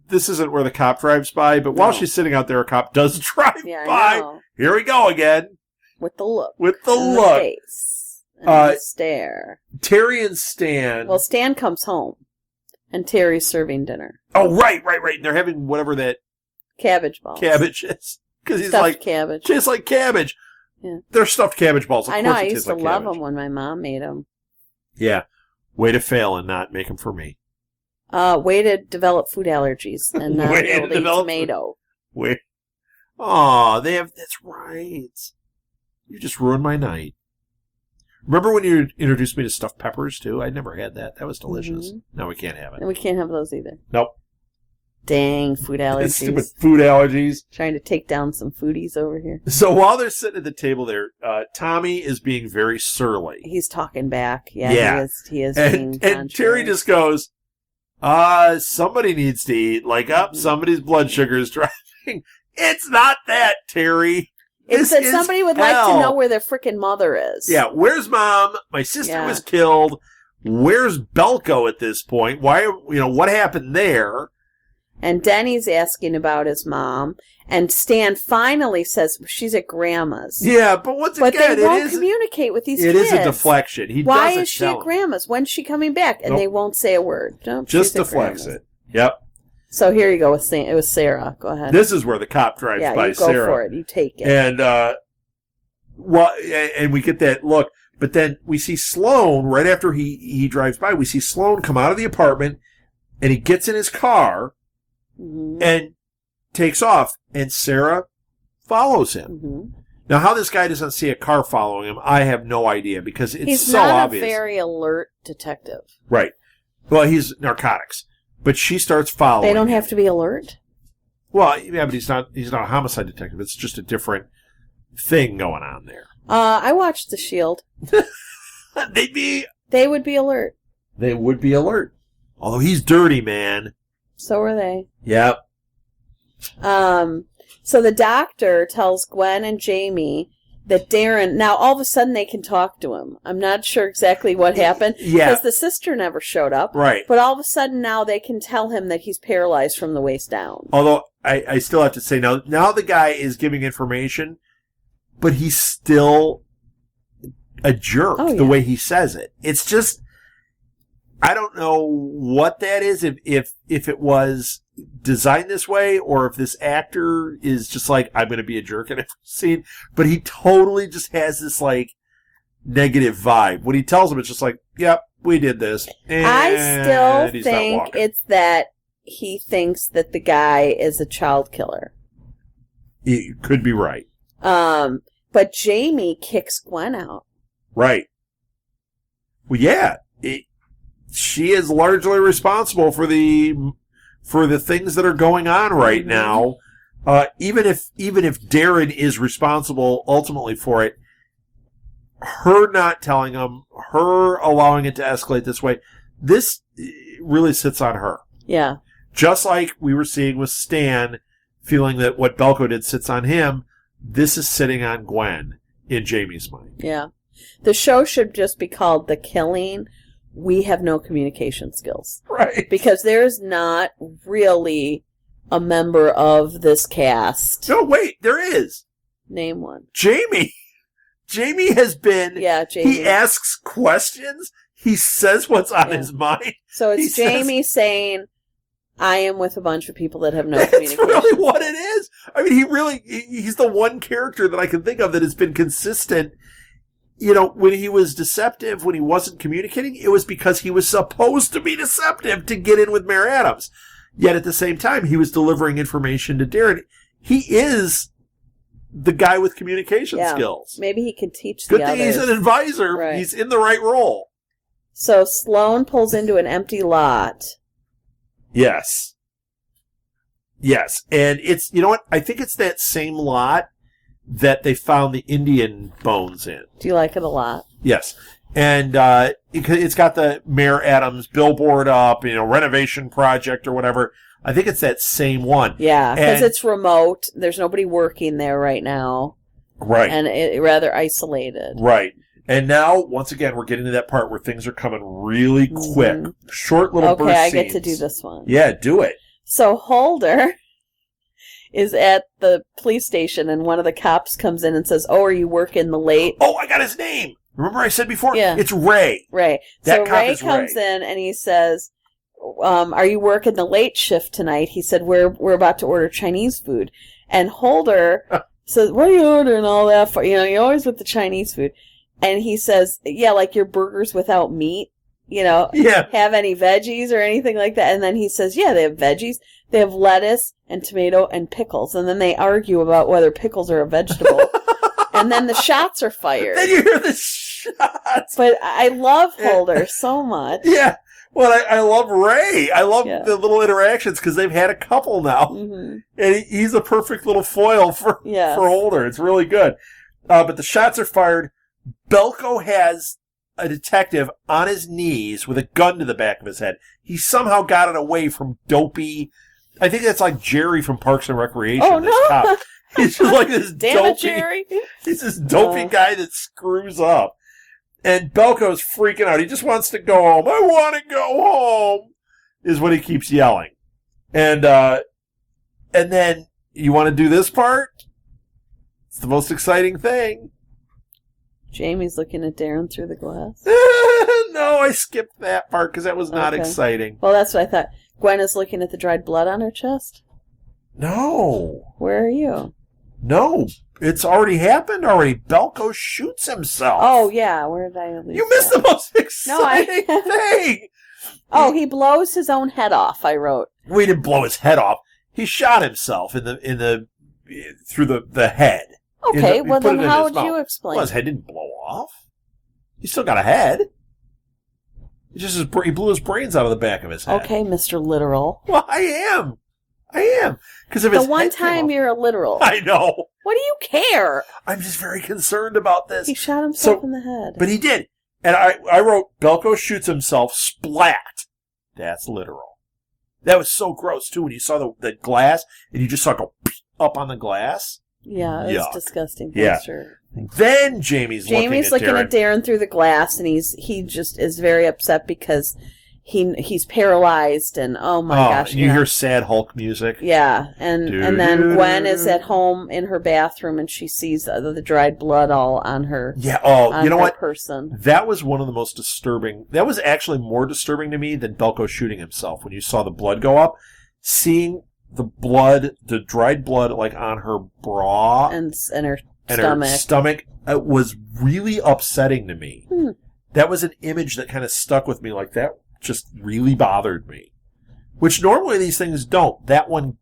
this isn't where the cop drives by, but while she's sitting out there, a cop does drive by. Here we go again. With the look. The face. And the stare. Terry and Stan. Well, Stan comes home, and Terry's serving dinner. Oh, right. They're having whatever that cabbage balls. Cabbage is. Because he's like cabbage. Tastes like cabbage. Yeah. They're stuffed cabbage balls. I know. I used to love them when my mom made them. Yeah. Way to fail and not make them for me. Way to develop food allergies and not be able to eat tomato. Aw, that's right. You just ruined my night. Remember when you introduced me to stuffed peppers, too? I never had that. That was delicious. Mm-hmm. No, we can't have it. And we can't have those either. Nope. Dang, food allergies. Stupid food allergies. Trying to take down some foodies over here. So while they're sitting at the table there, Tommy is being very surly. He's talking back. Yeah. He is being and Terry just goes, somebody needs to eat. Like, somebody's blood sugar is dropping. It's not that, Terry. It's that somebody would like to know where their freaking mother is. Yeah, where's Mom? My sister was killed. Where's Belko at this point? Why? What happened there? And Denny's asking about his mom, and Stan finally says she's at Grandma's. Yeah, but they won't communicate with these kids. It is a deflection. Why is she at Grandma's? When's she coming back? And they won't say a word. Nope, just deflects it. Yep. So here you go with it was Sarah. Go ahead. This is where the cop drives by. You go Sarah. for it. You take it. And and we get that look, but then we see Sloan right after he drives by. We see Sloan come out of the apartment, and he gets in his car. Mm-hmm. And takes off, and Sarah follows him. Mm-hmm. Now, how this guy doesn't see a car following him, I have no idea, because it's so obvious. He's not a very alert detective. Right. Well, he's narcotics, but she starts following. They don't have to be alert? Well, yeah, but he's not a homicide detective. It's just a different thing going on there. I watched The Shield. They would be alert. They would be alert. Although he's dirty, man. So are they. Yep. So the doctor tells Gwen and Jamie that Darren, now all of a sudden they can talk to him. I'm not sure exactly what happened. Yeah. Because the sister never showed up. Right. But all of a sudden now they can tell him that he's paralyzed from the waist down. Although I still have to say, now the guy is giving information, but he's still a jerk the way he says it. It's just, I don't know what that is, if it was designed this way, or if this actor is just like, I'm going to be a jerk in every scene, but he totally just has this, like, negative vibe. When he tells him, it's just like, yep, we did this. And I still think it's that he thinks that the guy is a child killer. You could be right. But Jamie kicks Gwen out. Right. Well, yeah. She is largely responsible for the things that are going on right now. Even if Darren is responsible ultimately for it, her not telling him, her allowing it to escalate this way, this really sits on her. Yeah. Just like we were seeing with Stan, feeling that what Belko did sits on him, this is sitting on Gwen in Jamie's mind. Yeah. The show should just be called The Killing. We have no communication skills. Right. Because there's not really a member of this cast. No, wait, there is. Name one. Jamie. Jamie has been... Yeah, Jamie. He asks questions. He says what's on his mind. So it's Jamie saying, I am with a bunch of people that have no communication. That's really what it is. I mean, he's the one character that I can think of that has been consistent. You know, when he was deceptive, when he wasn't communicating, it was because he was supposed to be deceptive to get in with Mayor Adams. Yet at the same time, he was delivering information to Darren. He is the guy with communication skills. Maybe he could teach the others. Good thing he's an advisor. Right. He's in the right role. So Sloane pulls into an empty lot. Yes. Yes. And it's, you know what? I think it's that same lot that they found the Indian bones in. Do you like it a lot? Yes. And it's got the Mayor Adams billboard up, renovation project or whatever. I think it's that same one. Yeah, because it's remote. There's nobody working there right now. Right. And rather isolated. Right. And now, once again, we're getting to that part where things are coming really quick. Mm-hmm. Short little burst scenes. Okay, I get to do this one. Yeah, do it. So Holder is at the police station, and one of the cops comes in and says, "Oh, are you working the late?" Oh, I got his name. Remember I said before? Yeah. It's Ray. Ray. That so Ray comes in and he says, "Are you working the late shift tonight?" He said, "We're about to order Chinese food." And Holder says, "What are you ordering all that for? You're always with the Chinese food." And he says, "Yeah, like your burgers without meat. Have any veggies or anything like that?" And then he says, "Yeah, they have veggies. They have lettuce and tomato and pickles." And then they argue about whether pickles are a vegetable. And then the shots are fired. Then you hear the shots. But I love Holder so much. Yeah. Well, I love Ray. I love the little interactions because they've had a couple now. Mm-hmm. And he's a perfect little foil for Holder. It's really good. But the shots are fired. Belko has a detective on his knees with a gun to the back of his head. He somehow got it away from dopey... I think that's like Jerry from Parks and Recreation. Oh, no. Cop. He's just like this Damn it, Jerry. He's this dopey guy that screws up. And Belko's freaking out. He just wants to go home. I want to go home, is what he keeps yelling. And then, you want to do this part? It's the most exciting thing. Jamie's looking at Darren through the glass. No, I skipped that part because that was not exciting. Well, that's what I thought. Gwen is looking at the dried blood on her chest? No. Where are you? No. It's already happened already. Belko shoots himself. Oh, yeah. Where did I leave You missed the most exciting thing. Oh, he blows his own head off, I wrote. We didn't blow his head off. He shot himself through the head. Okay, well then how would you explain? Well, his head didn't blow off. He still got a head. He blew his brains out of the back of his head. Okay, Mr. Literal. Well, I am. Because if the one time you're a literal. I know. What do you care? I'm just very concerned about this. He shot himself in the head. But he did. And I wrote, Belko shoots himself, splat. That's literal. That was so gross, too, when you saw the glass, and you just saw it go up on the glass. Yeah, it was disgusting. Yeah. Sure. Then Jamie's looking at Darren through the glass, and he just is very upset because he's paralyzed, and oh my gosh! You hear sad Hulk music. Yeah, and then Gwen is at home in her bathroom, and she sees the dried blood all on her. Yeah. Oh, you know what? Person. That was one of the most disturbing. That was actually more disturbing to me than Belko shooting himself. When you saw the blood go up, seeing the blood, the dried blood, like on her bra and her stomach, it was really upsetting to me. that was an image that kind of stuck with me. Like, that just really bothered me. Which normally these things don't. That one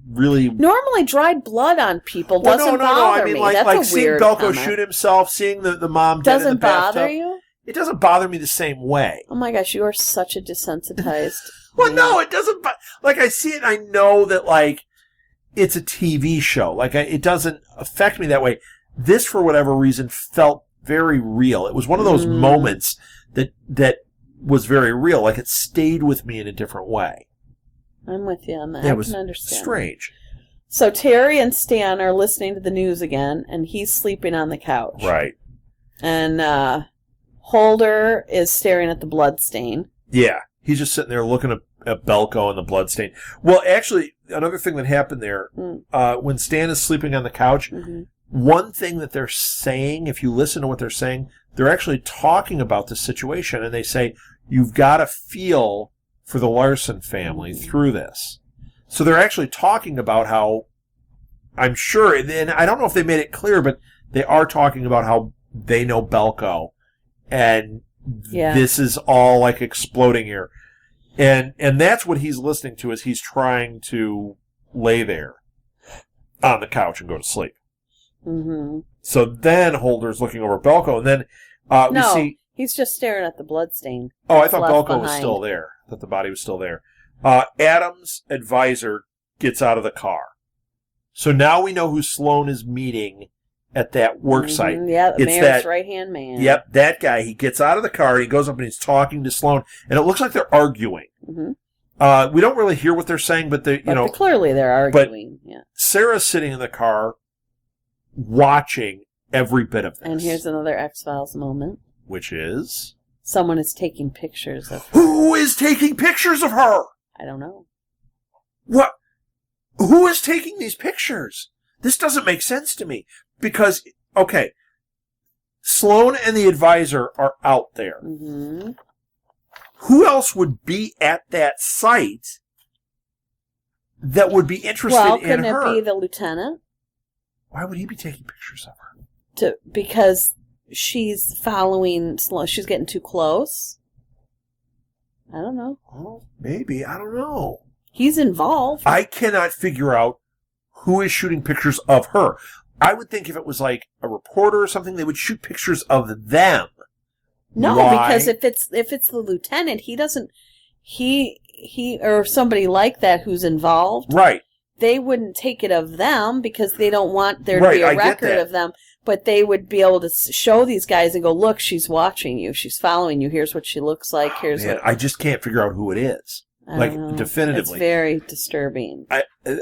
really... Normally dried blood on people doesn't bother me. Like, That's like a seeing weird Belko comment. shoot himself, seeing the mom dead in the bathtub. Doesn't bother you? It doesn't bother me the same way. Oh my gosh, you are such a desensitized... Well, no, it doesn't... Like, I see it, I know that, like, it's a TV show. Like, it doesn't affect me that way. This, for whatever reason, felt very real. It was one of those moments that was very real. Like, it stayed with me in a different way. I'm with you on that. Yeah, I it was can understand. strange. So Terry and Stan are listening to the news again, and he's sleeping on the couch. Right. And Holder is staring at the blood stain. Yeah. He's just sitting there looking at Belko and the blood stain. Well, actually, another thing that happened there, when Stan is sleeping on the couch, one thing that they're saying, if you listen to what they're saying, they're actually talking about the situation, and they say, you've got to feel for the Larson family through this. So they're actually talking about how, I'm sure, and I don't know if they made it clear, but they are talking about how they know Belko, and this is all like exploding here. And that's what he's listening to as he's trying to lay there on the couch and go to sleep. So then Holder's looking over Belko, and then we see... he's just staring at the bloodstain. Oh, I thought Belko was still there, that the body was still there. Adam's advisor gets out of the car. So now we know who Sloan is meeting at that work site. Yeah, the mayor's right-hand man. Yep, that guy. He gets out of the car, he goes up and he's talking to Sloan, and it looks like they're arguing. We don't really hear what they're saying, but clearly they're arguing. But Sarah's sitting in the car watching every bit of this. And here's another X-Files moment. Which is? Someone is taking pictures of her. Who is taking pictures of her? I don't know. What? Who is taking these pictures? This doesn't make sense to me. Because, okay, Sloan and the advisor are out there. Who else would be at that site that would be interested in her? Well, couldn't it be the lieutenant? Why would he be taking pictures of her? Because she's following Sloan. She's getting too close. I don't know. Oh, maybe. I don't know. He's involved. I cannot figure out who is shooting pictures of her. I would think if it was like a reporter or something, they would shoot pictures of them. No, Why? because if it's the lieutenant, he doesn't. He or somebody like that who's involved. Right. They wouldn't take it of them because they don't want there to be a record of them. But they would be able to show these guys and go, look, she's watching you. She's following you. Here's what she looks like. Here's what... I just can't figure out who it is. Like, definitively. It's very disturbing.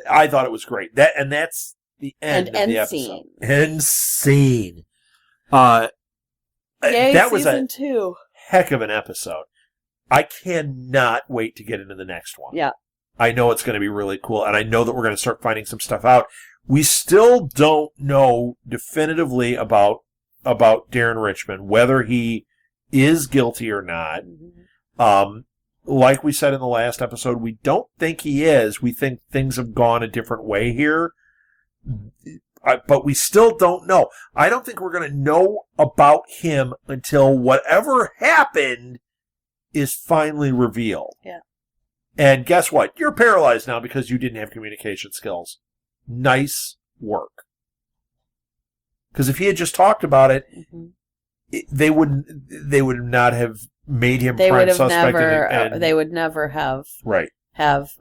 I thought it was great. That's the end of the episode. End scene. That was a 2. heck of an episode. I cannot wait to get into the next one. Yeah. I know it's going to be really cool, and I know that we're going to start finding some stuff out. We still don't know definitively about Darren Richmond, whether he is guilty or not. Like we said in the last episode, we don't think he is. We think things have gone a different way here. But we still don't know. I don't think we're going to know about him until whatever happened is finally revealed. Yeah. And guess what? You're paralyzed now because you didn't have communication skills. Nice work. Because if he had just talked about it, they would not have made him prime suspect. They would never have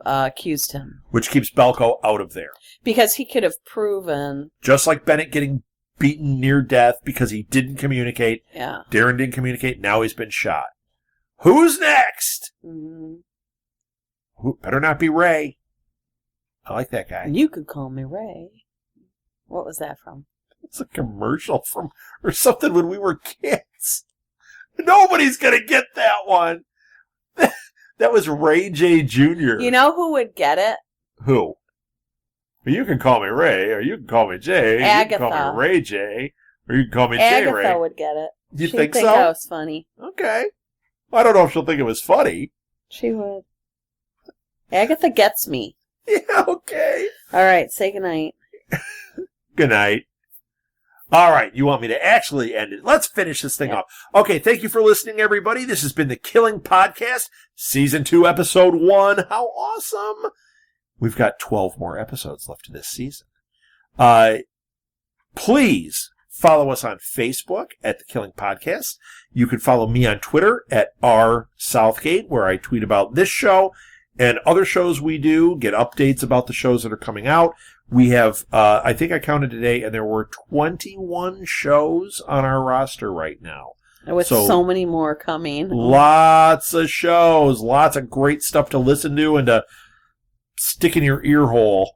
accused him. Which keeps Belko out of there. Because he could have proven... Just like Bennett getting beaten near death because he didn't communicate. Yeah. Darren didn't communicate. Now he's been shot. Who's next? Better not be Ray. I like that guy. You could call me Ray. What was that from? It's a commercial from or something when we were kids. Nobody's going to get that one. That was Ray J. Jr. You know who would get it? Who? You can call me Ray, or you can call me Jay. Agatha. You can call me Ray J, or you can call me J. Ray. Agatha would get it. You She'd think so? That was funny. Okay. I don't know if she'll think it was funny. She would. Agatha gets me. Yeah, okay. All right, say goodnight. Good night. All right, you want me to actually end it. Let's finish this thing off. Okay, thank you for listening, everybody. This has been the Killing Podcast, Season 2, Episode 1. How awesome. We've got 12 more episodes left of this season. Please follow us on Facebook at the Killing Podcast. You can follow me on Twitter at rsouthgate, where I tweet about this show and other shows we do, get updates about the shows that are coming out. We have, I think I counted today, and there were 21 shows on our roster right now. With so many more coming. Lots of shows, lots of great stuff to listen to and to stick in your ear hole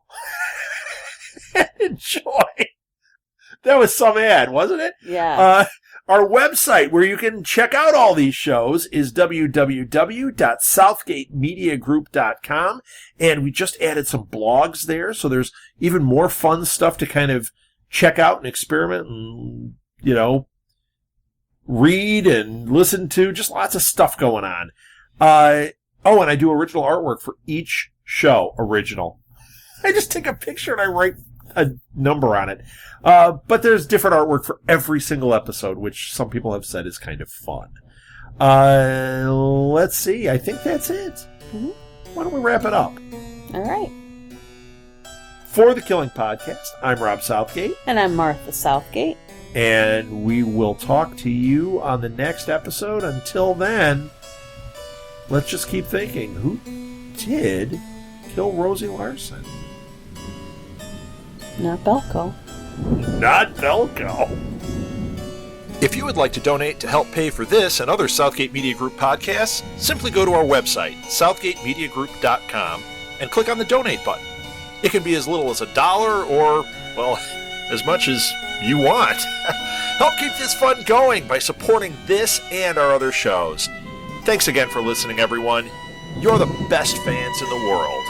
and enjoy. That was some ad, wasn't it? Yeah. Our website, where you can check out all these shows, is www.southgatemediagroup.com. And we just added some blogs there, so there's even more fun stuff to kind of check out and experiment and, read and listen to. Just lots of stuff going on. And I do original artwork for each show. Original. I just take a picture and I write a number on it. But there's different artwork for every single episode, which some people have said is kind of fun. Let's see. I think that's it. Mm-hmm. Why don't we wrap it up? All right. For the Killing Podcast, I'm Rob Southgate. And I'm Martha Southgate. And we will talk to you on the next episode. Until then, let's just keep thinking, who did kill Rosie Larson? Not Belko. Not Belko. If you would like to donate to help pay for this and other Southgate Media Group podcasts, simply go to our website, southgatemediagroup.com, and click on the donate button. It can be as little as $1 or, well, as much as you want. Help keep this fun going by supporting this and our other shows. Thanks again for listening, everyone. You're the best fans in the world.